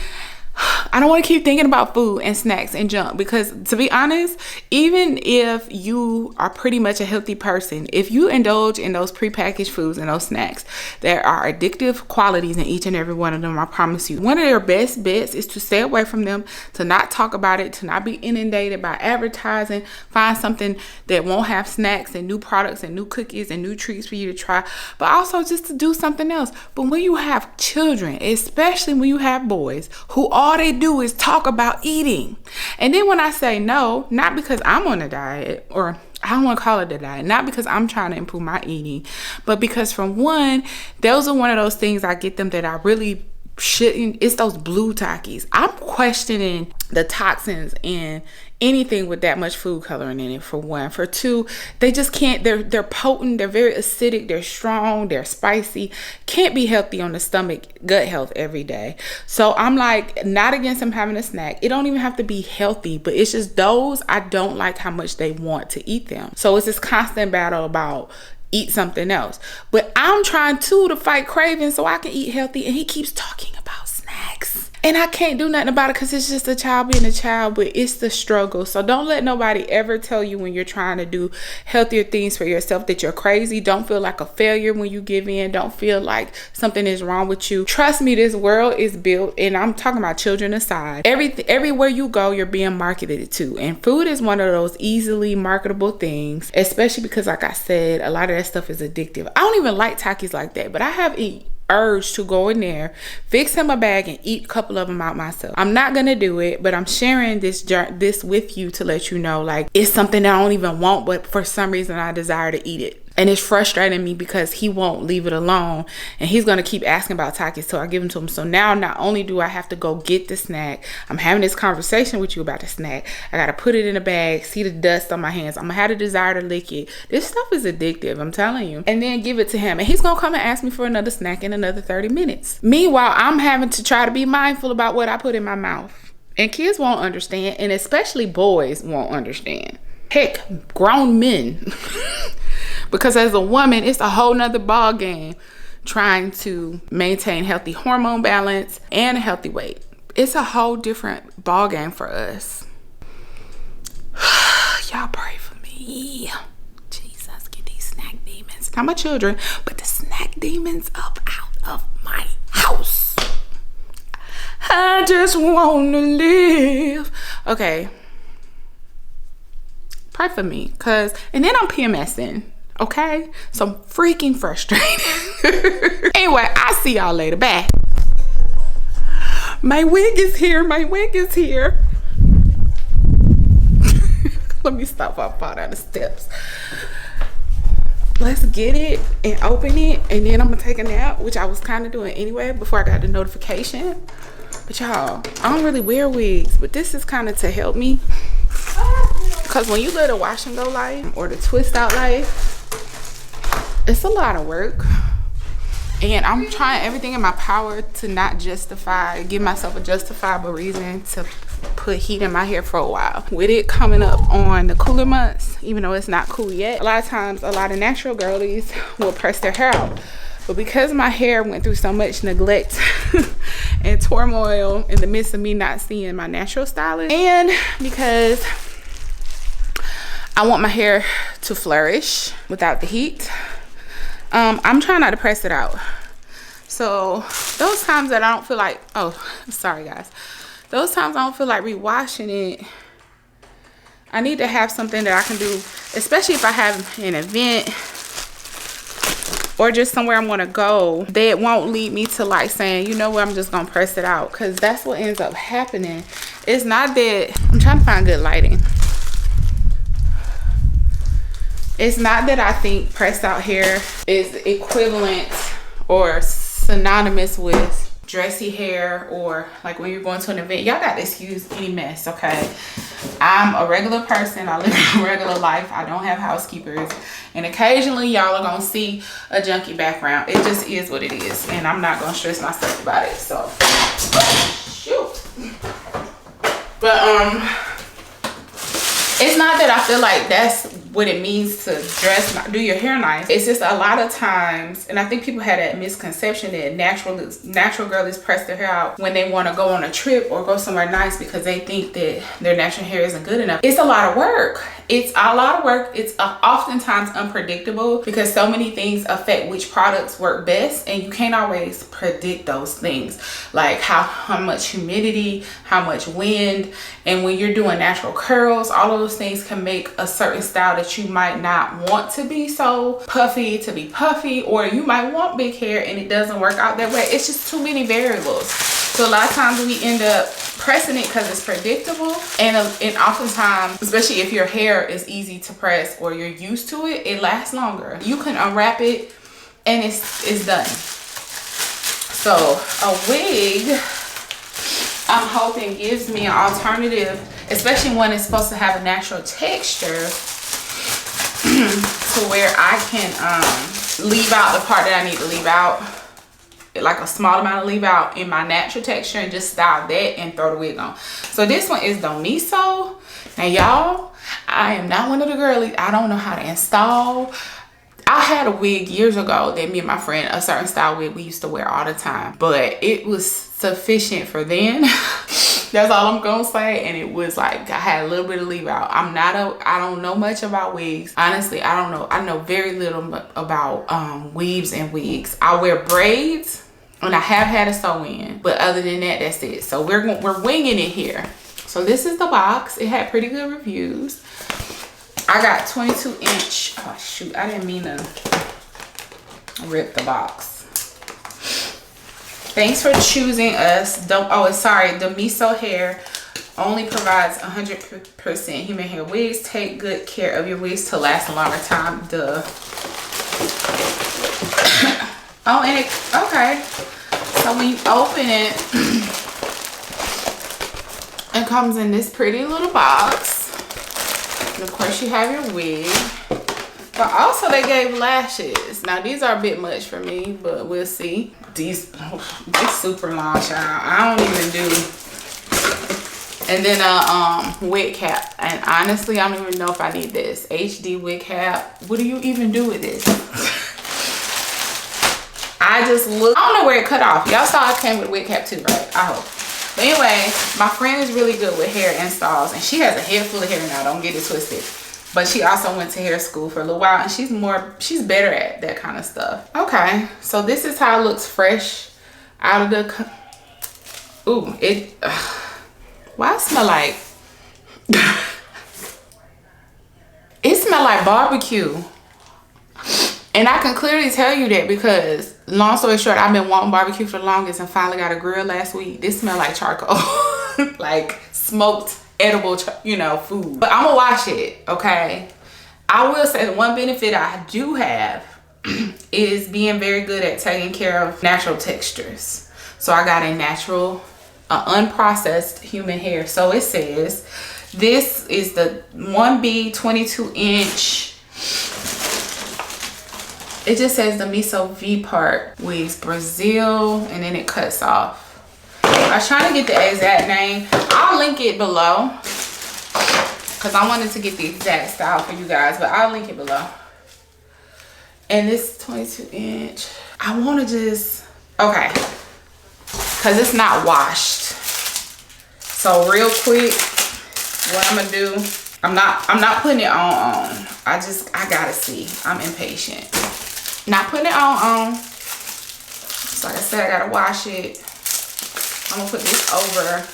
I don't want to keep thinking about food and snacks and junk, because to be honest, even if you are pretty much a healthy person, if you indulge in those prepackaged foods and those snacks, there are addictive qualities in each and every one of them. I promise you. One of their best bets is to stay away from them, to not talk about it, to not be inundated by advertising. Find something that won't have snacks and new products and new cookies and new treats for you to try, but also just to do something else. But when you have children, especially when you have boys who all they do is talk about eating, and then when I say no, not because I'm on a diet, or I don't want to call it a diet, not because I'm trying to improve my eating, but because from one, those are one of those things I get them that I really shouldn't. It's those blue Takis. I'm questioning the toxins in anything with that much food coloring in it, for one. For two, they just can't, they're potent, they're very acidic, they're strong, they're spicy, can't be healthy on the stomach, gut health every day. So I'm like, not against them having a snack. It don't even have to be healthy, but it's just those, I don't like how much they want to eat them. So it's this constant battle about eat something else. But I'm trying to fight cravings so I can eat healthy, and he keeps talking about snacks. And I can't do nothing about it because it's just a child being a child, but it's the struggle. So don't let nobody ever tell you when you're trying to do healthier things for yourself that you're crazy. Don't feel like a failure when you give in. Don't feel like something is wrong with you. Trust me, this world is built, and I'm talking about children aside. Everywhere you go, you're being marketed to. And food is one of those easily marketable things, especially because, like I said, a lot of that stuff is addictive. I don't even like Takis like that, but I have urge to go in there, fix him a bag, and eat a couple of them out myself. I'm not gonna do it, but I'm sharing this with you to let you know, like, it's something that I don't even want, but for some reason I desire to eat it. And it's frustrating me because he won't leave it alone, and he's gonna keep asking about Takis till I give them to him. So now not only do I have to go get the snack, I'm having this conversation with you about the snack. I gotta put it in a bag, see the dust on my hands. I'm gonna have the desire to lick it. This stuff is addictive, I'm telling you. And then give it to him, and he's gonna come and ask me for another snack in another 30 minutes. Meanwhile, I'm having to try to be mindful about what I put in my mouth. And kids won't understand, and especially boys won't understand. Heck, grown men. Because as a woman, it's a whole nother ball game trying to maintain healthy hormone balance and a healthy weight. It's a whole different ball game for us. Y'all pray for me. Jesus, get these snack demons. Not my children, but the snack demons up out of my house. I just want to live. Okay. Pray for me, and then I'm PMSing. Okay, so I'm freaking frustrated. Anyway, I'll see y'all later. Bye. My wig is here. Let me stop before I fall down the steps. Let's get it and open it, and then I'm gonna take a nap, which I was kind of doing anyway before I got the notification. But y'all, I don't really wear wigs, but this is kind of to help me, because when you live the wash and go life or the twist out life, it's a lot of work, and I'm trying everything in my power to not give myself a justifiable reason to put heat in my hair for a while. With it coming up on the cooler months, even though it's not cool yet, a lot of times a lot of natural girlies will press their hair out. But because my hair went through so much neglect and turmoil in the midst of me not seeing my natural stylist, and because I want my hair to flourish without the heat, I'm trying not to press it out. So those times that I don't feel like, sorry guys, those times I don't feel like rewashing it, I need to have something that I can do, especially if I have an event or just somewhere I'm gonna go, that won't lead me to like saying, you know what, I'm just gonna press it out, because that's what ends up happening. It's not that, I'm trying to find good lighting. It's not that I think pressed out hair is equivalent or synonymous with dressy hair, or like when you're going to an event. Y'all got to excuse any mess, okay? I'm a regular person. I live a regular life. I don't have housekeepers. And occasionally y'all are going to see a junky background. It just is what it is. And I'm not going to stress myself about it. So, shoot. But, it's not that I feel like that's what it means to do your hair nice. It's just a lot of times, and I think people had that misconception that natural girlies press their hair out when they want to go on a trip or go somewhere nice because they think that their natural hair isn't good enough. It's a lot of work. It's a lot of work. It's oftentimes unpredictable because so many things affect which products work best, and you can't always predict those things, like how much humidity, how much wind, and when you're doing natural curls, all of those things can make a certain style that you might not want to be so puffy to be puffy, or you might want big hair and it doesn't work out that way. It's just too many variables. So a lot of times we end up pressing it because it's predictable, and oftentimes, especially if your hair is easy to press or you're used to it, it lasts longer. You can unwrap it and it's done. So a wig, I'm hoping, gives me an alternative, especially when it's supposed to have a natural texture, to where I can leave out the part that I need to leave out, like a small amount of leave out in my natural texture, and just style that and throw the wig on. So this one is Domiso. Now y'all, I am not one of the girlies. I don't know how to install. I had a wig years ago that me and my friend, a certain style wig we used to wear all the time, but it was sufficient for then. That's all I'm gonna say. And it was like, I had a little bit of leave out. I don't know much about wigs. Honestly, I don't know. I know very little about weaves and wigs. I wear braids and I have had a sew in, but other than that, that's it. So we're winging it here. So this is the box. It had pretty good reviews. I got 22 inch. Oh shoot, I didn't mean to rip the box. Thanks for choosing us. Domiso hair only provides 100% human hair wigs. Take good care of your wigs to last a longer time. Duh. Oh, and okay. So when you open it, it comes in this pretty little box. And of course you have your wig. But also they gave lashes. Now these are a bit much for me, but we'll see. These super long, child. I don't even do. And then a wig cap. And honestly, I don't even know if I need this. HD wig cap. What do you even do with this? I don't know where it cut off. Y'all saw it came with a wig cap too, right? I hope. But anyway, my friend is really good with hair installs, and she has a head full of hair now, don't get it twisted. But she also went to hair school for a little while, and she's better at that kind of stuff. Okay, so this is how it looks fresh out of the, ooh, why it smell like, it smell like barbecue. And I can clearly tell you that because, long story short, I've been wanting barbecue for the longest and finally got a grill last week. This smell like charcoal, like smoked edible, food. But I'm gonna wash it, okay? I will say the one benefit I do have is being very good at taking care of natural textures. So I got a natural, unprocessed human hair. So it says, this is the 1B 22 inch. It just says Domiso V part wigs Brazil, and then it cuts off. I was trying to get the exact name. I'll link it below because I wanted to get the exact style for you guys, but I'll link it below. And this 22 inch, I want to just, okay, because it's not washed. So real quick, what I'm gonna do, I'm not putting it on. I gotta see. I'm impatient. Not putting it on. So like I said, I gotta wash it. I'm gonna put this over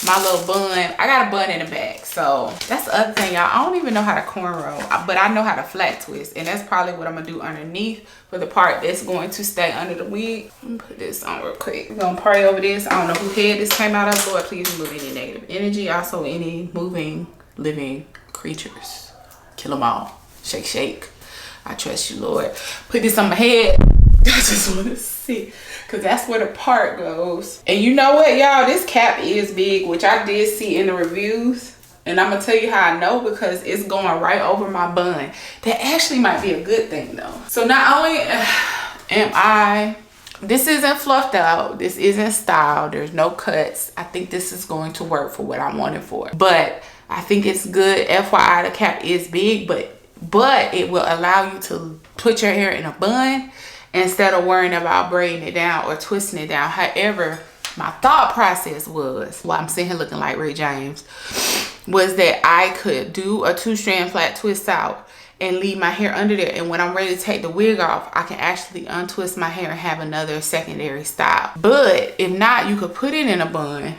my little bun. I got a bun in the back. So that's the other thing, y'all. I don't even know how to cornrow, but I know how to flat twist. And that's probably what I'm gonna do underneath for the part that's going to stay under the wig. Let me put this on real quick. We're gonna pray over this. I don't know who head this came out of. Lord, please remove any negative energy. Also any moving, living creatures. Kill them all. Shake, shake. I trust you, Lord. Put this on my head. I just want to see, because that's where the part goes. And you know what, y'all? This cap is big, which I did see in the reviews. And I'm going to tell you how I know, because it's going right over my bun. That actually might be a good thing, though. So not only this isn't fluffed out. This isn't styled. There's no cuts. I think this is going to work for what I want it for. But I think it's good. FYI, the cap is big, but but it will allow you to put your hair in a bun instead of worrying about braiding it down or twisting it down. However, my thought process was, while I'm sitting here looking like Ray James, was that I could do a 2-strand flat twist out and leave my hair under there, and when I'm ready to take the wig off, I can actually untwist my hair and have another secondary style. But if not, you could put it in a bun.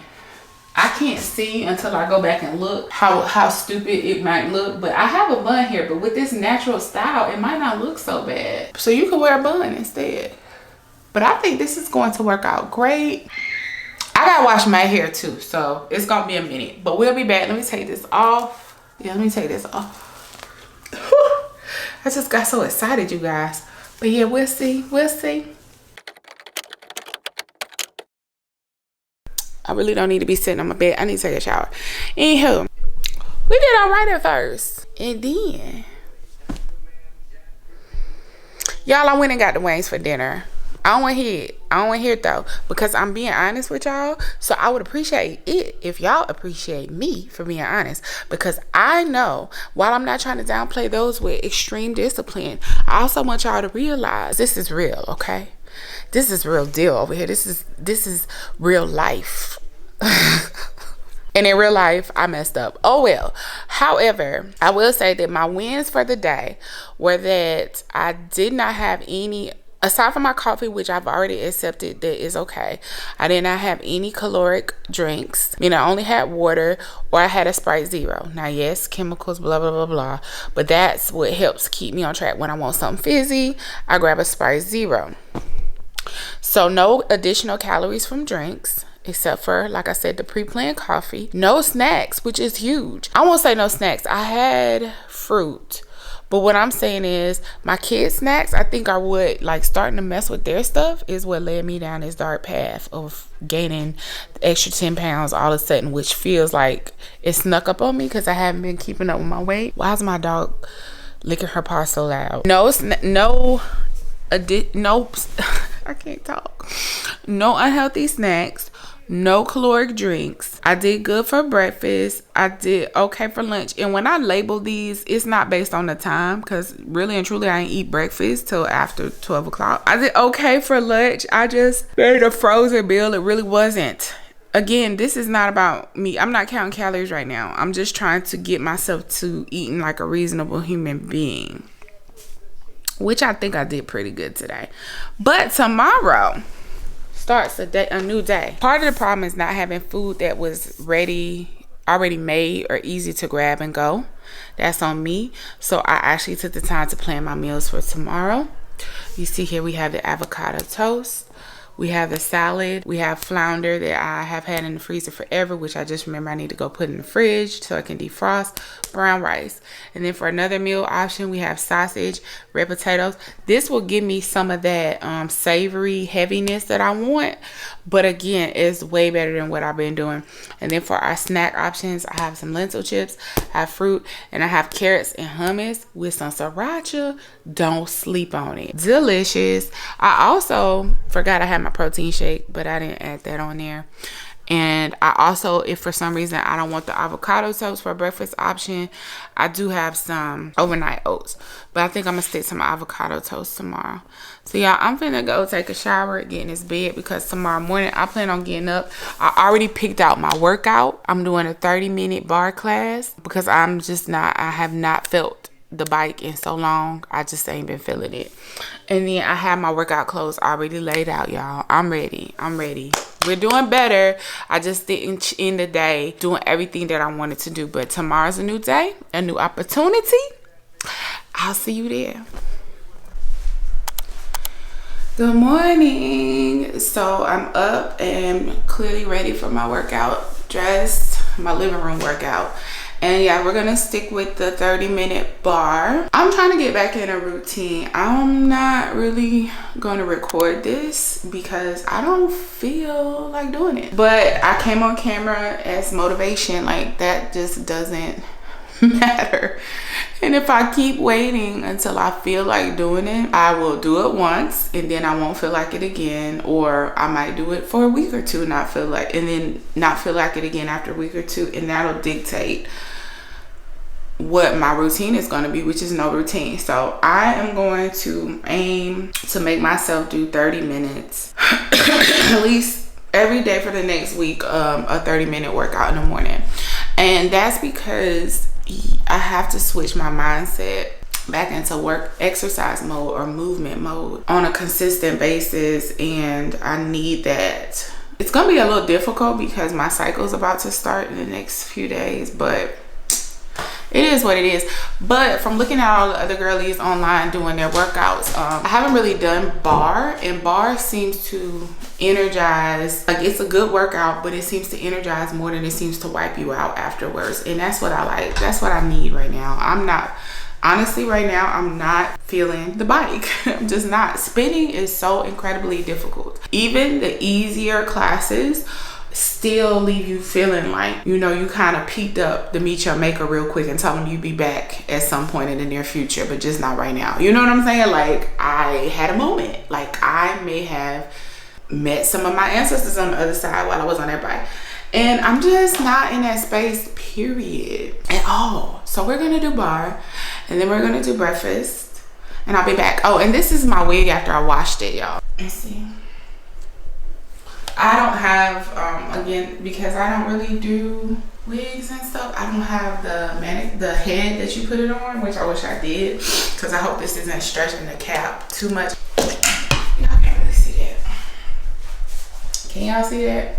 I can't see until I go back and look how stupid it might look, but I have a bun here, but with this natural style, it might not look so bad. So you can wear a bun instead. But I think this is going to work out great. I gotta wash my hair too, so it's gonna be a minute, but we'll be back. Let me take this off. Yeah, let me take this off. I just got so excited, you guys. But yeah, we'll see. I really don't need to be sitting on my bed. I need to take a shower. Anywho, we did all right at first. And then, y'all, I went and got the wings for dinner. I don't want to hear it though, because I'm being honest with y'all. So I would appreciate it if y'all appreciate me for being honest, because I know, while I'm not trying to downplay those with extreme discipline, I also want y'all to realize this is real, okay? This is real deal over here. This is real life. And in real life, I messed up. Oh well. However, I will say that my wins for the day were that I did not have any, aside from my coffee, which I've already accepted that is okay, I did not have any caloric drinks. I only had water, or I had a Sprite Zero. Now, yes, chemicals, blah, blah, blah, blah. But that's what helps keep me on track. When I want something fizzy, I grab a Sprite Zero. So no additional calories from drinks, except for, like I said, the pre-planned coffee. No snacks, which is huge. I won't say no snacks. I had fruit. But what I'm saying is, my kids' snacks, I think are what, like, starting to mess with their stuff is what led me down this dark path of gaining the extra 10 pounds all of a sudden, which feels like it snuck up on me because I haven't been keeping up with my weight. Why is my dog licking her paw so loud? I can't talk. No unhealthy snacks. No caloric drinks. I did good for breakfast. I did okay for lunch. And when I label these, it's not based on the time, because really and truly, I ain't eat breakfast till after 12 o'clock. I did okay for lunch. I just made a frozen meal. It really wasn't. Again, this is not about me. I'm not counting calories right now. I'm just trying to get myself to eating like a reasonable human being, which I think I did pretty good today. But tomorrow starts a new day. Part of the problem is not having food that was already made or easy to grab and go. That's on me. So I actually took the time to plan my meals for tomorrow. You see here we have the avocado toast. We have the salad. We have flounder that I have had in the freezer forever, which I just remember I need to go put in the fridge so I can defrost. Brown rice. And then for another meal option, we have sausage, red potatoes. This will give me some of that savory heaviness that I want. But again, it's way better than what I've been doing. And then for our snack options, I have some lentil chips, I have fruit, and I have carrots and hummus with some sriracha. Don't sleep on it. Delicious. I also forgot I had my protein shake, but I didn't add that on there. And I also, if for some reason I don't want the avocado toast for a breakfast option, I do have some overnight oats. But I think I'm going to stick to my avocado toast tomorrow. So y'all, I'm finna go take a shower, get in this bed, because tomorrow morning I plan on getting up. I already picked out my workout. I'm doing a 30-minute bar class because I have not felt the bike in so long. I just ain't been feeling it. And then I have my workout clothes already laid out, y'all. I'm ready. We're doing better. I just didn't end the day doing everything that I wanted to do. But tomorrow's a new day, a new opportunity. I'll see you there. Good morning. So I'm up and clearly ready for my workout, dressed, my living room workout. And yeah, we're gonna stick with the 30-minute bar. I'm trying to get back in a routine. I'm not really gonna record this because I don't feel like doing it. But I came on camera as motivation. Like, that just doesn't matter. And if I keep waiting until I feel like doing it, I will do it once and then I won't feel like it again. Or I might do it for a week or two and not feel like it again after a week or two. And that'll dictate what my routine is going to be, which is no routine. So I am going to aim to make myself do 30 minutes at least every day for the next week, a 30-minute workout in the morning. And that's because I have to switch my mindset back into exercise mode or movement mode on a consistent basis, and I need that. It's gonna be a little difficult because my cycle is about to start in the next few days, but it is what it is. But from looking at all the other girlies online doing their workouts, I haven't really done Barre, and Barre seems to energize. Like, it's a good workout, but it seems to energize more than it seems to wipe you out afterwards, and that's what I like. That's what I need right now. Honestly, right now, I'm not feeling the bike. I'm just not. Spinning is so incredibly difficult. Even the easier classes still leave you feeling like, you know, you kind of peaked up to meet your maker real quick and tell them you'd be back at some point in the near future, but just not right now. You know what I'm saying? Like, I had a moment. Like, I may have met some of my ancestors on the other side while I was on that bike. And I'm just not in that space, period, at all. So we're gonna do Barre, and then we're gonna do breakfast, and I'll be back. Oh, and this is my wig after I washed it, y'all. Let's see. I don't have, again, because I don't really do wigs and stuff, I don't have the head that you put it on, which I wish I did, because I hope this isn't stretching the cap too much. Y'all can't really see that. Can y'all see that?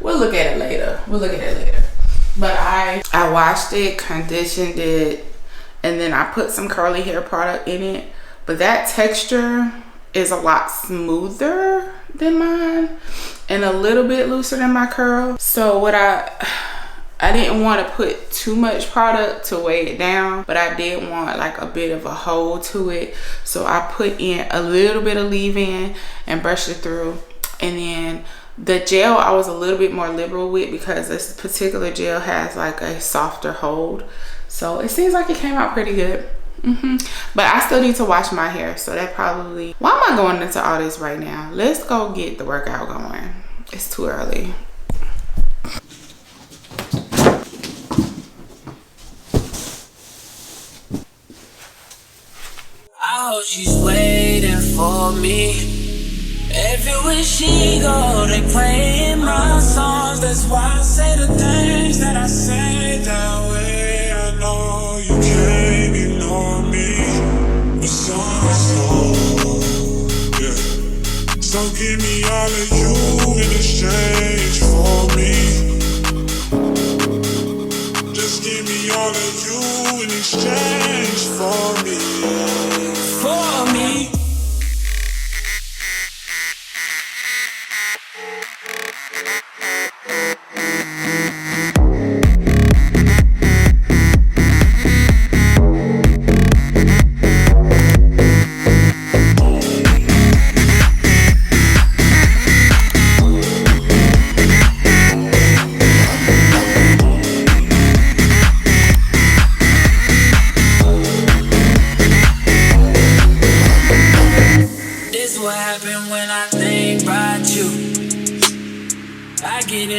We'll look at it later. But I washed it, conditioned it, and then I put some curly hair product in it. But that texture is a lot smoother than mine and a little bit looser than my curl. So what I didn't want to put too much product to weigh it down, but I did want like a bit of a hold to it. So I put in a little bit of leave-in and brushed it through. And then the gel I was a little bit more liberal with because this particular gel has like a softer hold. So it seems like it came out pretty good. But I still need to wash my hair, so that probably, why am I going into all this right now? Let's go get the workout going. It's too early. I hope she's waiting for me. Everywhere she go, they playing my songs. That's why I say the things that I say that way. I know you can't ignore me. But so, yeah. So give me all of you in exchange for me. Just give me all of you in exchange for me. For me.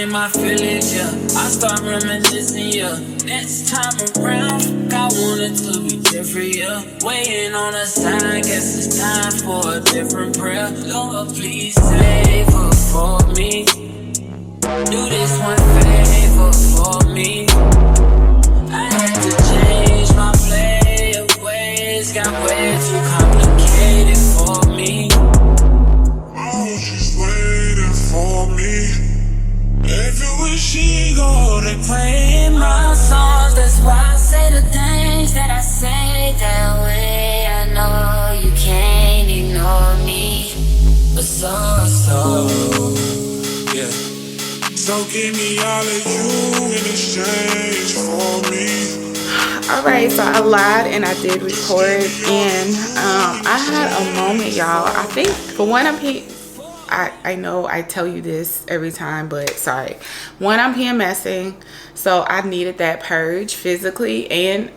My feelings, yeah. I start reminiscing, yeah. Next time around, I want it to be different, yeah. Waiting on the sign, guess it's time for a different prayer. Lord, please save her for me. Do this one favor for me. I had to change my play of ways, got way too complicated for me. Oh, she's waiting for me. Everywhere she go, they playing my songs. That's why I say the things that I say that way. I know you can't ignore me. But so, yeah. So give me all of you in exchange for me. Alright, so I lied and I did record, and I had a moment, y'all. I think for one, I know I tell you this every time, but sorry. One, I'm PMSing, so I needed that purge physically and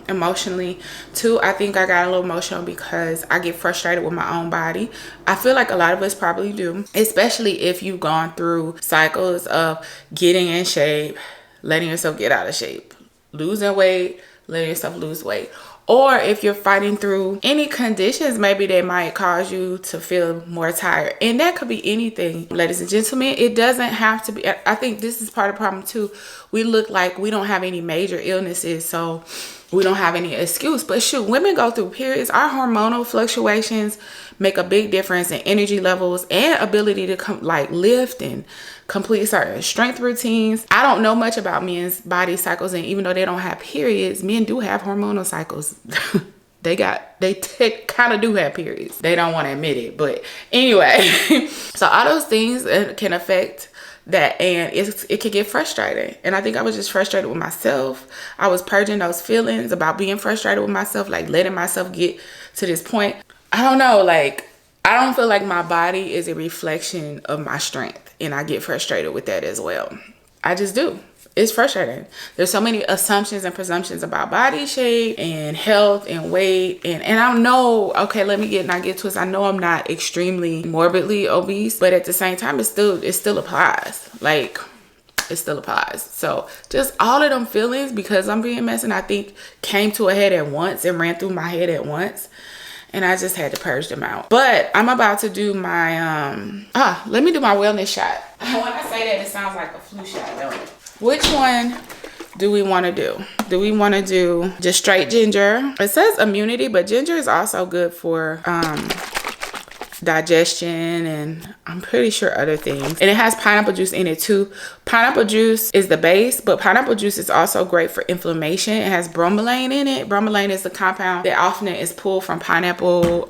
emotionally. Two, I think I got a little emotional because I get frustrated with my own body. I feel like a lot of us probably do, especially if you've gone through cycles of getting in shape, letting yourself get out of shape, losing weight, letting yourself lose weight. Or if you're fighting through any conditions, maybe they might cause you to feel more tired. And that could be anything, ladies and gentlemen. It doesn't have to be. I think this is part of the problem too. We look like we don't have any major illnesses, so we don't have any excuse. But shoot, women go through periods. Our hormonal fluctuations make a big difference in energy levels and ability to lift and complete certain strength routines. I don't know much about men's body cycles, and even though they don't have periods, men do have hormonal cycles. they kind of do have periods. They don't want to admit it, but anyway. So all those things can affect that, and it can get frustrating. And I think I was just frustrated with myself. I was purging those feelings about being frustrated with myself, like letting myself get to this point. I don't know, like I don't feel like my body is a reflection of my strength, and I get frustrated with that as well. I just do. It's frustrating. There's so many assumptions and presumptions about body shape and health and weight, and I know, okay, let me get to it. I know I'm not extremely morbidly obese, but at the same time, it still applies. Like, it still applies. So just all of them feelings, because I'm being messy, I think came to a head at once and ran through my head at once. And I just had to purge them out. But I'm about to do my, let me do my wellness shot. When I say that, it sounds like a flu shot, don't it? Which one do we want to do? Do we want to do just straight ginger? It says immunity, but ginger is also good for digestion, and I'm pretty sure other things. And it has pineapple juice in it too. Pineapple juice is the base, but pineapple juice is also great for inflammation. It has bromelain in it. Bromelain is the compound that often is pulled from pineapple.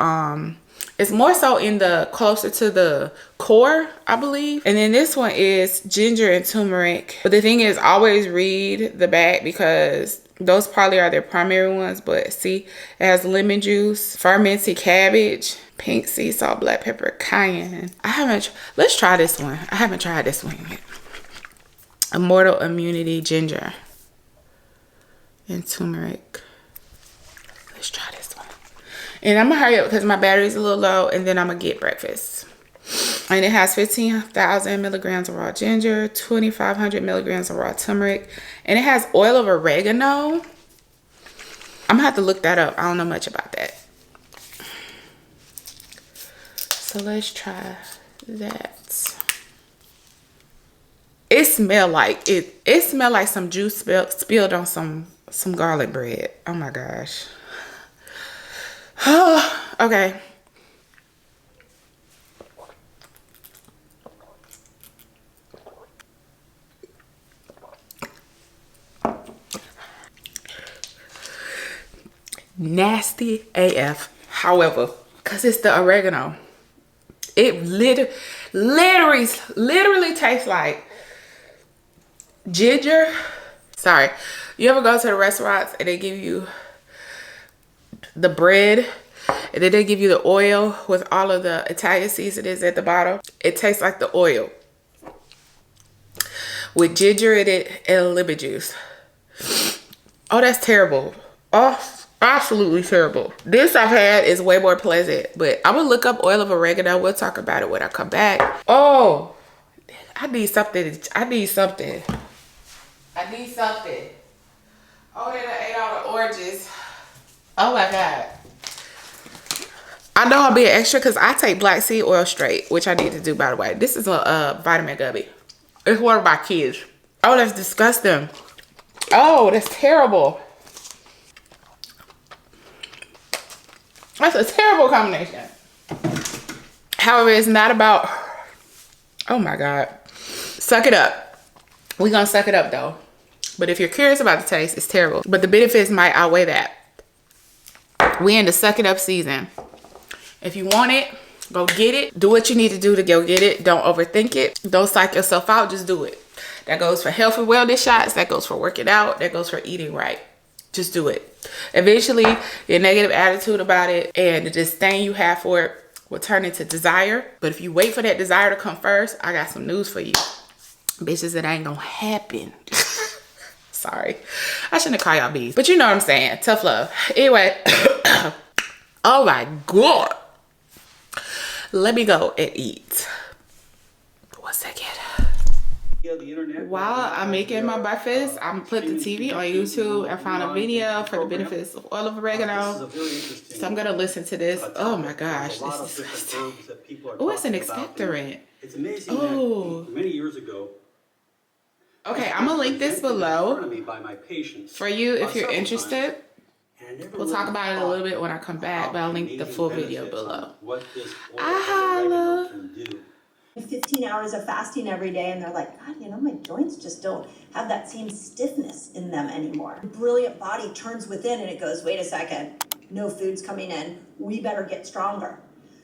It's more so in the closer to the core, I believe. And then this one is ginger and turmeric. But the thing is, always read the back, because those probably are their primary ones. But see, it has lemon juice, fermented cabbage, pink sea salt, black pepper, cayenne. Let's try this one. I haven't tried this one yet. Immortal immunity ginger and turmeric. Let's try this one. And I'm gonna hurry up because my battery's a little low, and then I'm gonna get breakfast. And it has 15,000 milligrams of raw ginger, 2,500 milligrams of raw turmeric, and it has oil of oregano. I'm gonna have to look that up. I don't know much about that. So let's try that. It smell like it smell like some juice spilled on some garlic bread. Oh my gosh. Okay. Nasty AF. However, because it's the oregano, it literally tastes like ginger. Sorry. You ever go to the restaurants and they give you the bread and then they give you the oil with all of the Italian seasonings at the bottom? It tastes like the oil with ginger in it and lemon juice. Oh, that's terrible. Oh, absolutely terrible. This I've had is way more pleasant, but I'm gonna look up oil of oregano. We'll talk about it when I come back. Oh, I need something. Oh, then I ate all the oranges. Oh my God. I know I'm being extra because I take black seed oil straight, which I need to do, by the way. This is a vitamin gummy. It's one of my kids. Oh, that's disgusting. Oh, that's terrible. That's a terrible combination. However, it's not about, oh my God. Suck it up. We're gonna suck it up though. But if you're curious about the taste, it's terrible. But the benefits might outweigh that. We in the suck it up season. If you want it, go get it. Do what you need to do to go get it. Don't overthink it. Don't psych yourself out. Just do it. That goes for health and wellness shots. That goes for working out. That goes for eating right. Just do it. Eventually, your negative attitude about it and the disdain you have for it will turn into desire. But if you wait for that desire to come first, I got some news for you. Bitches, it ain't gonna happen. Sorry. I shouldn't have called y'all bees. But you know what I'm saying. Tough love. Anyway. Oh my God. Let me go and eat. 1 second. While I'm making my breakfast, I'm put the TV on YouTube and found a video for the benefits of oil of oregano. So I'm gonna listen to this. Oh my gosh, this is disgusting. Oh, it's an expectorant. It's amazing that many years ago. Okay, I'm gonna link this below for you if you're interested. We'll talk about it a little bit when I come back, but I'll link the full video below. Holla. 15 hours of fasting every day, and they're like, God, you know, my joints just don't have that same stiffness in them anymore. The brilliant body turns within and it goes, wait a second, no food's coming in, we better get stronger.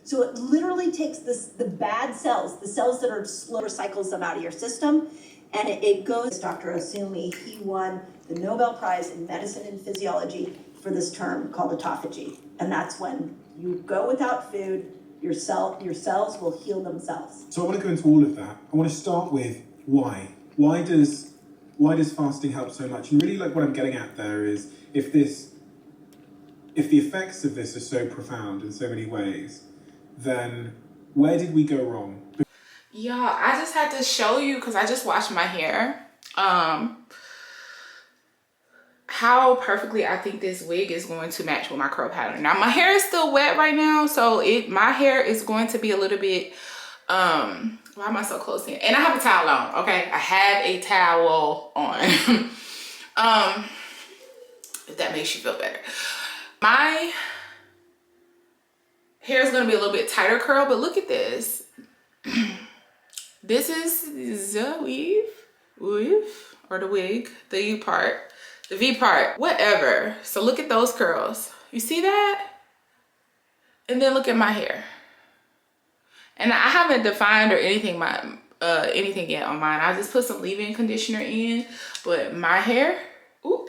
So it literally takes the bad cells, the cells that are slow, recycles them out of your system, and it goes. Dr. Osumi, he won the Nobel Prize in Medicine and Physiology for this term called autophagy, and that's when you go without food, your cells will heal themselves. So I want to go into all of that. I want to start with why. Why does fasting help so much? And really, like, what I'm getting at there is if the effects of this are so profound in so many ways, then where did we go wrong? Yeah, I just had to show you because I just washed my hair. How perfectly I think this wig is going to match with my curl pattern. Now my hair is still wet right now, so my hair is going to be a little bit why am I so close in? And I have a towel on, okay? I have a towel on. If that makes you feel better. My hair is going to be a little bit tighter curl, but look at this. This is the weave or the wig, the U part. The V part, whatever. So look at those curls. You see that? And then look at my hair. And I haven't defined or anything yet on mine. I just put some leave-in conditioner in, but my hair, ooh,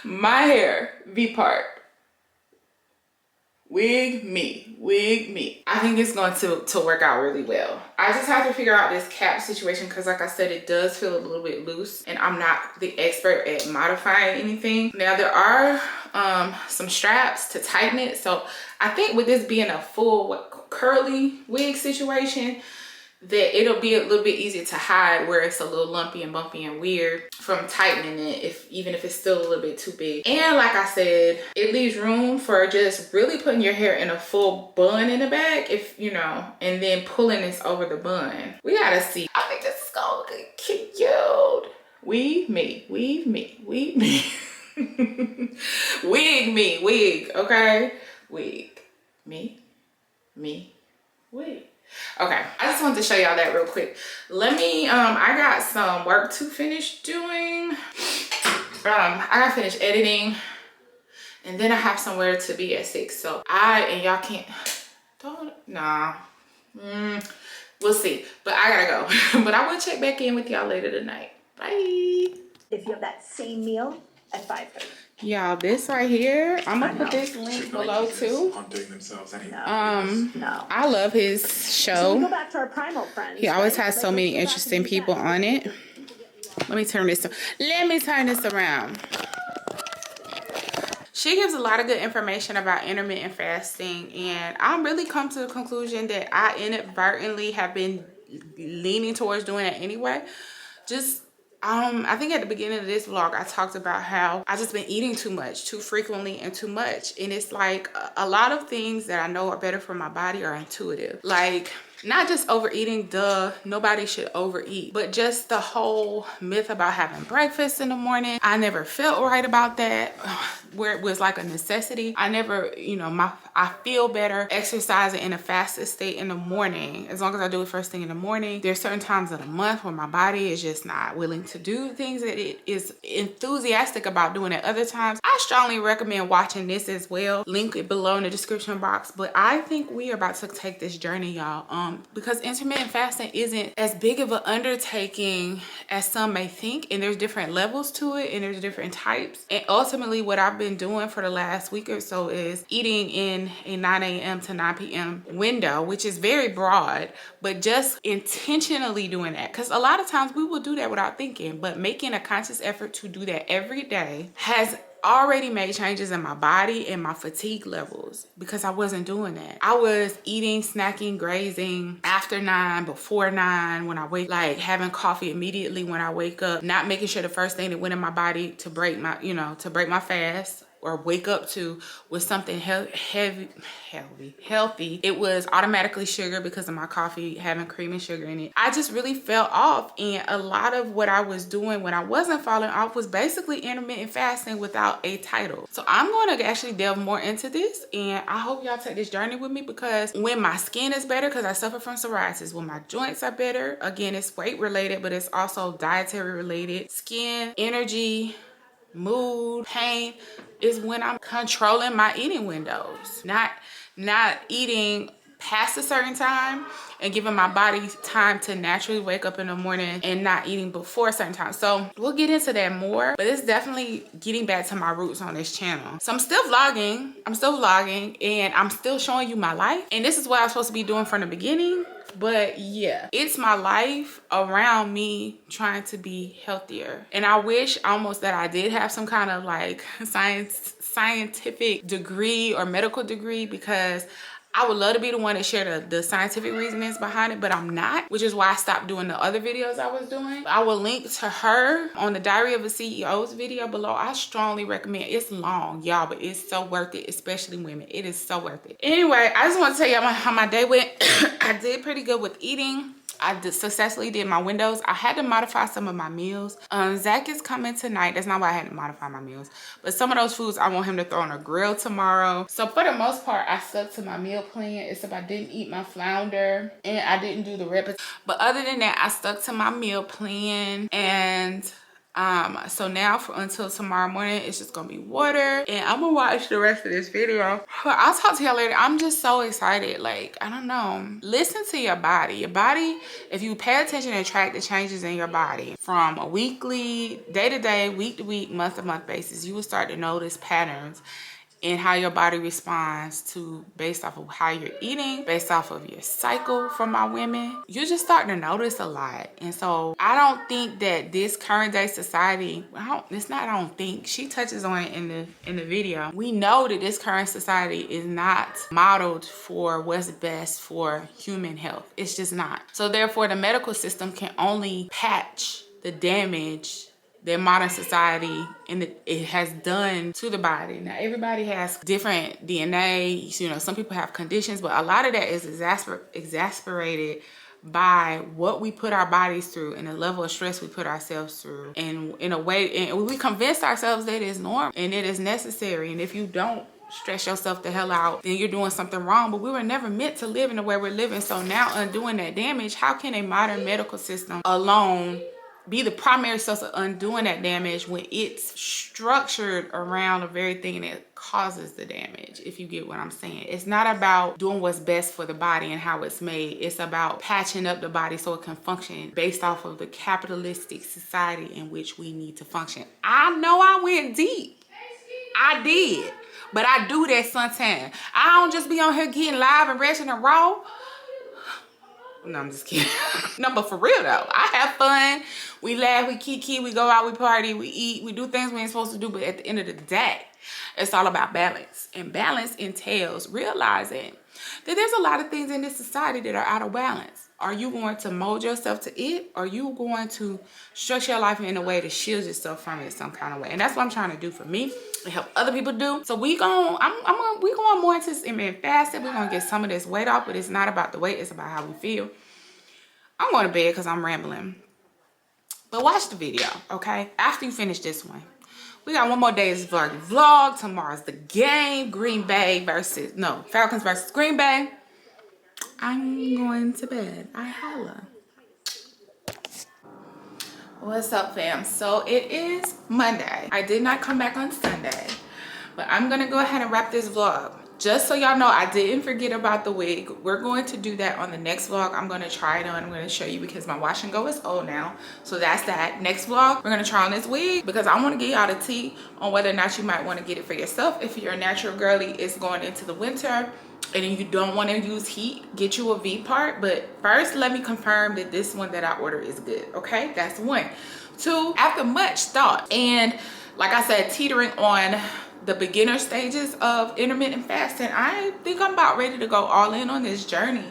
my hair, V part. Wig me. I think it's going to work out really well. I just have to figure out this cap situation because, like I said, it does feel a little bit loose and I'm not the expert at modifying anything. Now there are some straps to tighten it. So I think with this being a full curly wig situation, that it'll be a little bit easier to hide where it's a little lumpy and bumpy and weird from tightening it, even if it's still a little bit too big. And like I said, it leaves room for just really putting your hair in a full bun in the back, if you know, and then pulling this over the bun. We gotta see. I think this is gonna look cute. Weave me. Wig me, wig, okay? Wig me, wig. Okay, I just wanted to show y'all that real quick. Let me, I got some work to finish doing. I gotta finish editing and then I have somewhere to be at 6. So y'all can't, we'll see, but I gotta go. But I will check back in with y'all later tonight. Bye. If you have that same meal at 5:30. Y'all, this right here, I'm gonna put this link below too. No. I love his So show. we go back to our primal friends. He always right? has Like, so many let's go back interesting and do people that. on it. Let me turn this around. She gives a lot of good information about intermittent fasting, and I'm really come to the conclusion that I inadvertently have been leaning towards doing it anyway. I think at the beginning of this vlog, I talked about how I just been eating too much, too frequently and too much. And it's like a lot of things that I know are better for my body are intuitive. Like not just overeating, nobody should overeat, but just the whole myth about having breakfast in the morning. I never felt right about that, where it was like a necessity. I never, I feel better exercising in a fasted state in the morning, as long as I do it first thing in the morning. There's certain times of the month where my body is just not willing to do things that it is enthusiastic about doing at other times. I strongly recommend watching this as well. Link it below in the description box. But I think we are about to take this journey, y'all. Because intermittent fasting isn't as big of an undertaking as some may think, and there's different levels to it and there's different types. And ultimately what I've been doing for the last week or so is eating in a 9 a.m. to 9 p.m. window, which is very broad, but just intentionally doing that. Because a lot of times we will do that without thinking, but making a conscious effort to do that every day has already made changes in my body and my fatigue levels because I wasn't doing that. I was eating, snacking, grazing after 9, before 9, when I wake, like having coffee immediately when I wake up, not making sure the first thing that went in my body to break my, to break my fast or wake up to was something healthy. It was automatically sugar because of my coffee having cream and sugar in it. I just really fell off, and a lot of what I was doing when I wasn't falling off was basically intermittent fasting without a title. So I'm going to actually delve more into this, and I hope y'all take this journey with me, because when my skin is better, because I suffer from psoriasis, when my joints are better, again, it's weight related, but it's also dietary related, skin, energy, mood, pain, is when I'm controlling my eating windows, not eating past a certain time and giving my body time to naturally wake up in the morning, and not eating before a certain time. So we'll get into that more, but it's definitely getting back to my roots on this channel. So I'm still vlogging, and I'm still showing you my life, and this is what I was supposed to be doing from the beginning. But yeah, it's my life around me trying to be healthier. And I wish almost that I did have some kind of like scientific degree or medical degree, because I would love to be the one to share the scientific reasonings behind it, but I'm not, which is why I stopped doing the other videos I was doing. I will link to her on the Diary of a CEO's video below. I strongly recommend. It's long, y'all, but it's so worth it, especially women. It is so worth it. Anyway, I just want to tell y'all how my day went. I did pretty good with eating. I successfully did my windows. I had to modify some of my meals. Zach is coming tonight. That's not why I had to modify my meals, but some of those foods I want him to throw on a grill tomorrow. So for the most part, I stuck to my meal plan, except I didn't eat my flounder and I didn't do the repetition. But other than that, I stuck to my meal plan, and so now until tomorrow morning, it's just gonna be water, and I'm gonna watch the rest of this video. I'll talk to y'all later. I'm just so excited. Like, I don't know, listen to your body. If you pay attention and track the changes in your body from a weekly, day-to-day, week-to-week, month-to-month basis, you will start to notice patterns in how your body responds to, based off of how you're eating, based off of your cycle. For my women, you're just starting to notice a lot. And so I don't think that this current day society, I don't think, she touches on it in the video. We know that this current society is not modeled for what's best for human health. It's just not. So therefore, the medical system can only patch the damage that modern society and it has done to the body. Now, everybody has different DNA. Some people have conditions, but a lot of that is exasperated by what we put our bodies through and the level of stress we put ourselves through. And in a way, and we convince ourselves that it is normal and it is necessary. And if you don't stress yourself the hell out, then you're doing something wrong. But we were never meant to live in the way we're living. So now, undoing that damage, how can a modern medical system alone be the primary source of undoing that damage when it's structured around the very thing that causes the damage? If you get what I'm saying, it's not about doing what's best for the body and how it's made. It's about patching up the body so it can function based off of the capitalistic society in which we need to function. I know I went deep. I did. But I do that sometimes. I don't just be on here getting live and ratchet and raw. No, I'm just kidding. No, but for real though, I have fun. We laugh, we kiki, we go out, we party, we eat, we do things we ain't supposed to do. But at the end of the day, it's all about balance. And balance entails realizing that there's a lot of things in this society that are out of balance. Are you going to mold yourself to it? Or are you going to structure your life in a way to shield yourself from it some kind of way? And that's what I'm trying to do for me and help other people do. So we going more into this intermittent fasting. We're gonna get some of this weight off, but it's not about the weight, it's about how we feel. I'm going to bed because I'm rambling. But watch the video, okay? After you finish this one. We got one more day of this vlog. Tomorrow's the game. Falcons versus Green Bay. I'm going to bed. I holla. What's up, fam? So it is Monday. I did not come back on Sunday, but I'm gonna go ahead and wrap this vlog. Just so y'all know, I didn't forget about the wig. We're going to do that on the next vlog. I'm gonna try it on. I'm gonna show you because my wash and go is old now. So that's that. Next vlog, we're gonna try on this wig because I wanna get y'all the tea on whether or not you might wanna get it for yourself. If you're a natural girly, it's going into the winter and you don't wanna use heat, get you a V part. But first, let me confirm that this one that I ordered is good, okay? That's one. Two, after much thought and like I said, teetering on the beginner stages of intermittent fasting. I think I'm about ready to go all in on this journey.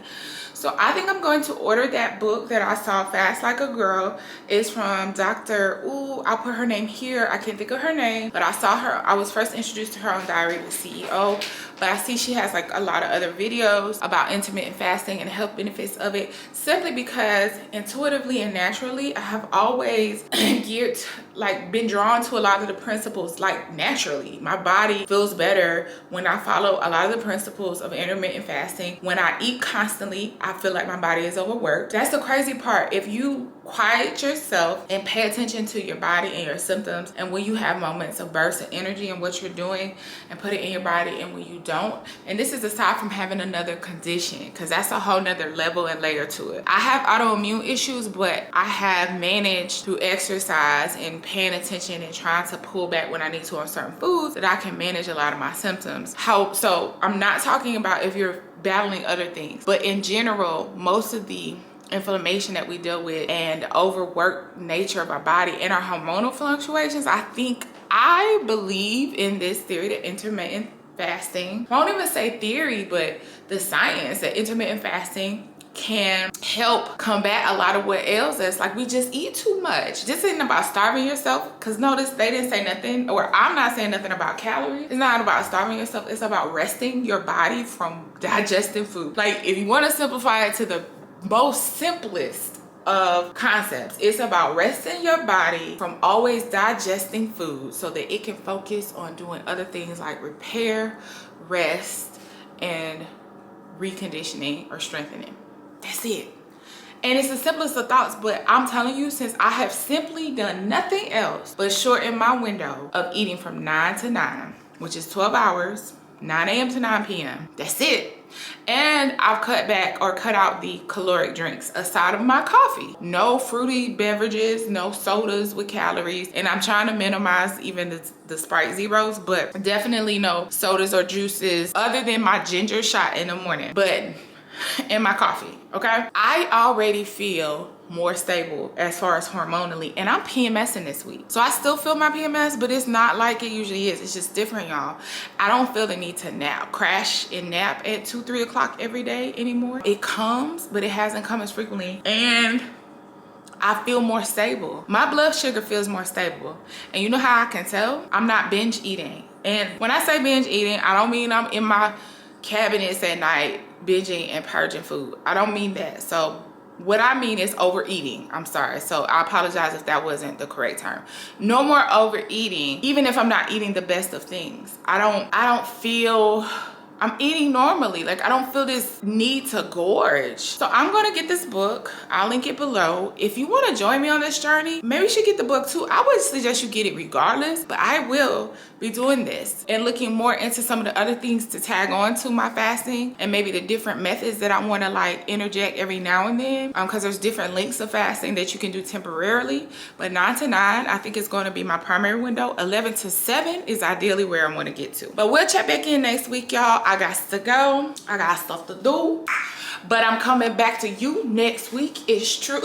So I think I'm going to order that book that I saw, Fast Like a Girl. It's from Dr. I'll put her name here. I can't think of her name, but I saw her. I was first introduced to her on Diary of a CEO, but I see she has like a lot of other videos about intermittent fasting and the health benefits of it, simply because intuitively and naturally, I have always been drawn to a lot of the principles, like naturally. My body feels better when I follow a lot of the principles of intermittent fasting. When I eat constantly, I feel like my body is overworked. That's the crazy part. If you quiet yourself and pay attention to your body and your symptoms, and when you have moments of bursts of energy and what you're doing, and put it in your body, and when you don't, and this is aside from having another condition, because that's a whole nother level and layer to it. I have autoimmune issues, but I have managed through exercise and paying attention and trying to pull back when I need to on certain foods, that I can manage a lot of my symptoms. So I'm not talking about if you're battling other things, but in general, most of the inflammation that we deal with and the overworked nature of our body and our hormonal fluctuations, I believe in this theory that intermittent fasting, I won't even say theory, but the science that intermittent fasting can help combat a lot of what ails us. Like, we just eat too much. This isn't about starving yourself, because notice they didn't say nothing, or I'm not saying nothing about calories. It's not about starving yourself. It's about resting your body from digesting food. Like, if you want to simplify it to the most simplest of concepts, it's about resting your body from always digesting food so that it can focus on doing other things like repair, rest, and reconditioning or strengthening. That's it. And it's the simplest of thoughts, but I'm telling you, since I have simply done nothing else but shorten my window of eating from 9 to 9, which is 12 hours, 9 a.m. to 9 p.m. That's it. And I've cut out the caloric drinks aside of my coffee. No fruity beverages, no sodas with calories. And I'm trying to minimize even the Sprite Zeros, but definitely no sodas or juices other than my ginger shot in the morning, but in my coffee, okay? I already feel more stable as far as hormonally, and I'm PMSing this week. So I still feel my PMS, but it's not like it usually is. It's just different, y'all. I don't feel the need to crash and nap at 2-3 o'clock every day anymore. It comes, but it hasn't come as frequently. And I feel more stable. My blood sugar feels more stable. And you know how I can tell? I'm not binge eating. And when I say binge eating, I don't mean I'm in my cabinets at night binging and purging food. I don't mean that. So what I mean is overeating. I'm sorry. So I apologize if that wasn't the correct term. No more overeating, even if I'm not eating the best of things. I don't feel I'm eating normally. Like, I don't feel this need to gorge. So I'm gonna get this book. I'll link it below. If you wanna join me on this journey, maybe you should get the book too. I would suggest you get it regardless, but I will be doing this and looking more into some of the other things to tag on to my fasting, and maybe the different methods that I wanna like interject every now and then, because there's different lengths of fasting that you can do temporarily. But 9 to 9, I think it's gonna be my primary window. 11 to 7 is ideally where I wanna get to. But we'll check back in next week, y'all. I got to go. I got stuff to do. But I'm coming back to you next week. It's true.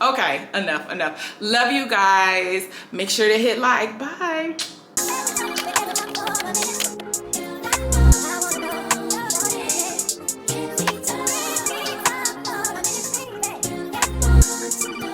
Okay, enough. Love you guys. Make sure to hit like. Bye. Thank you.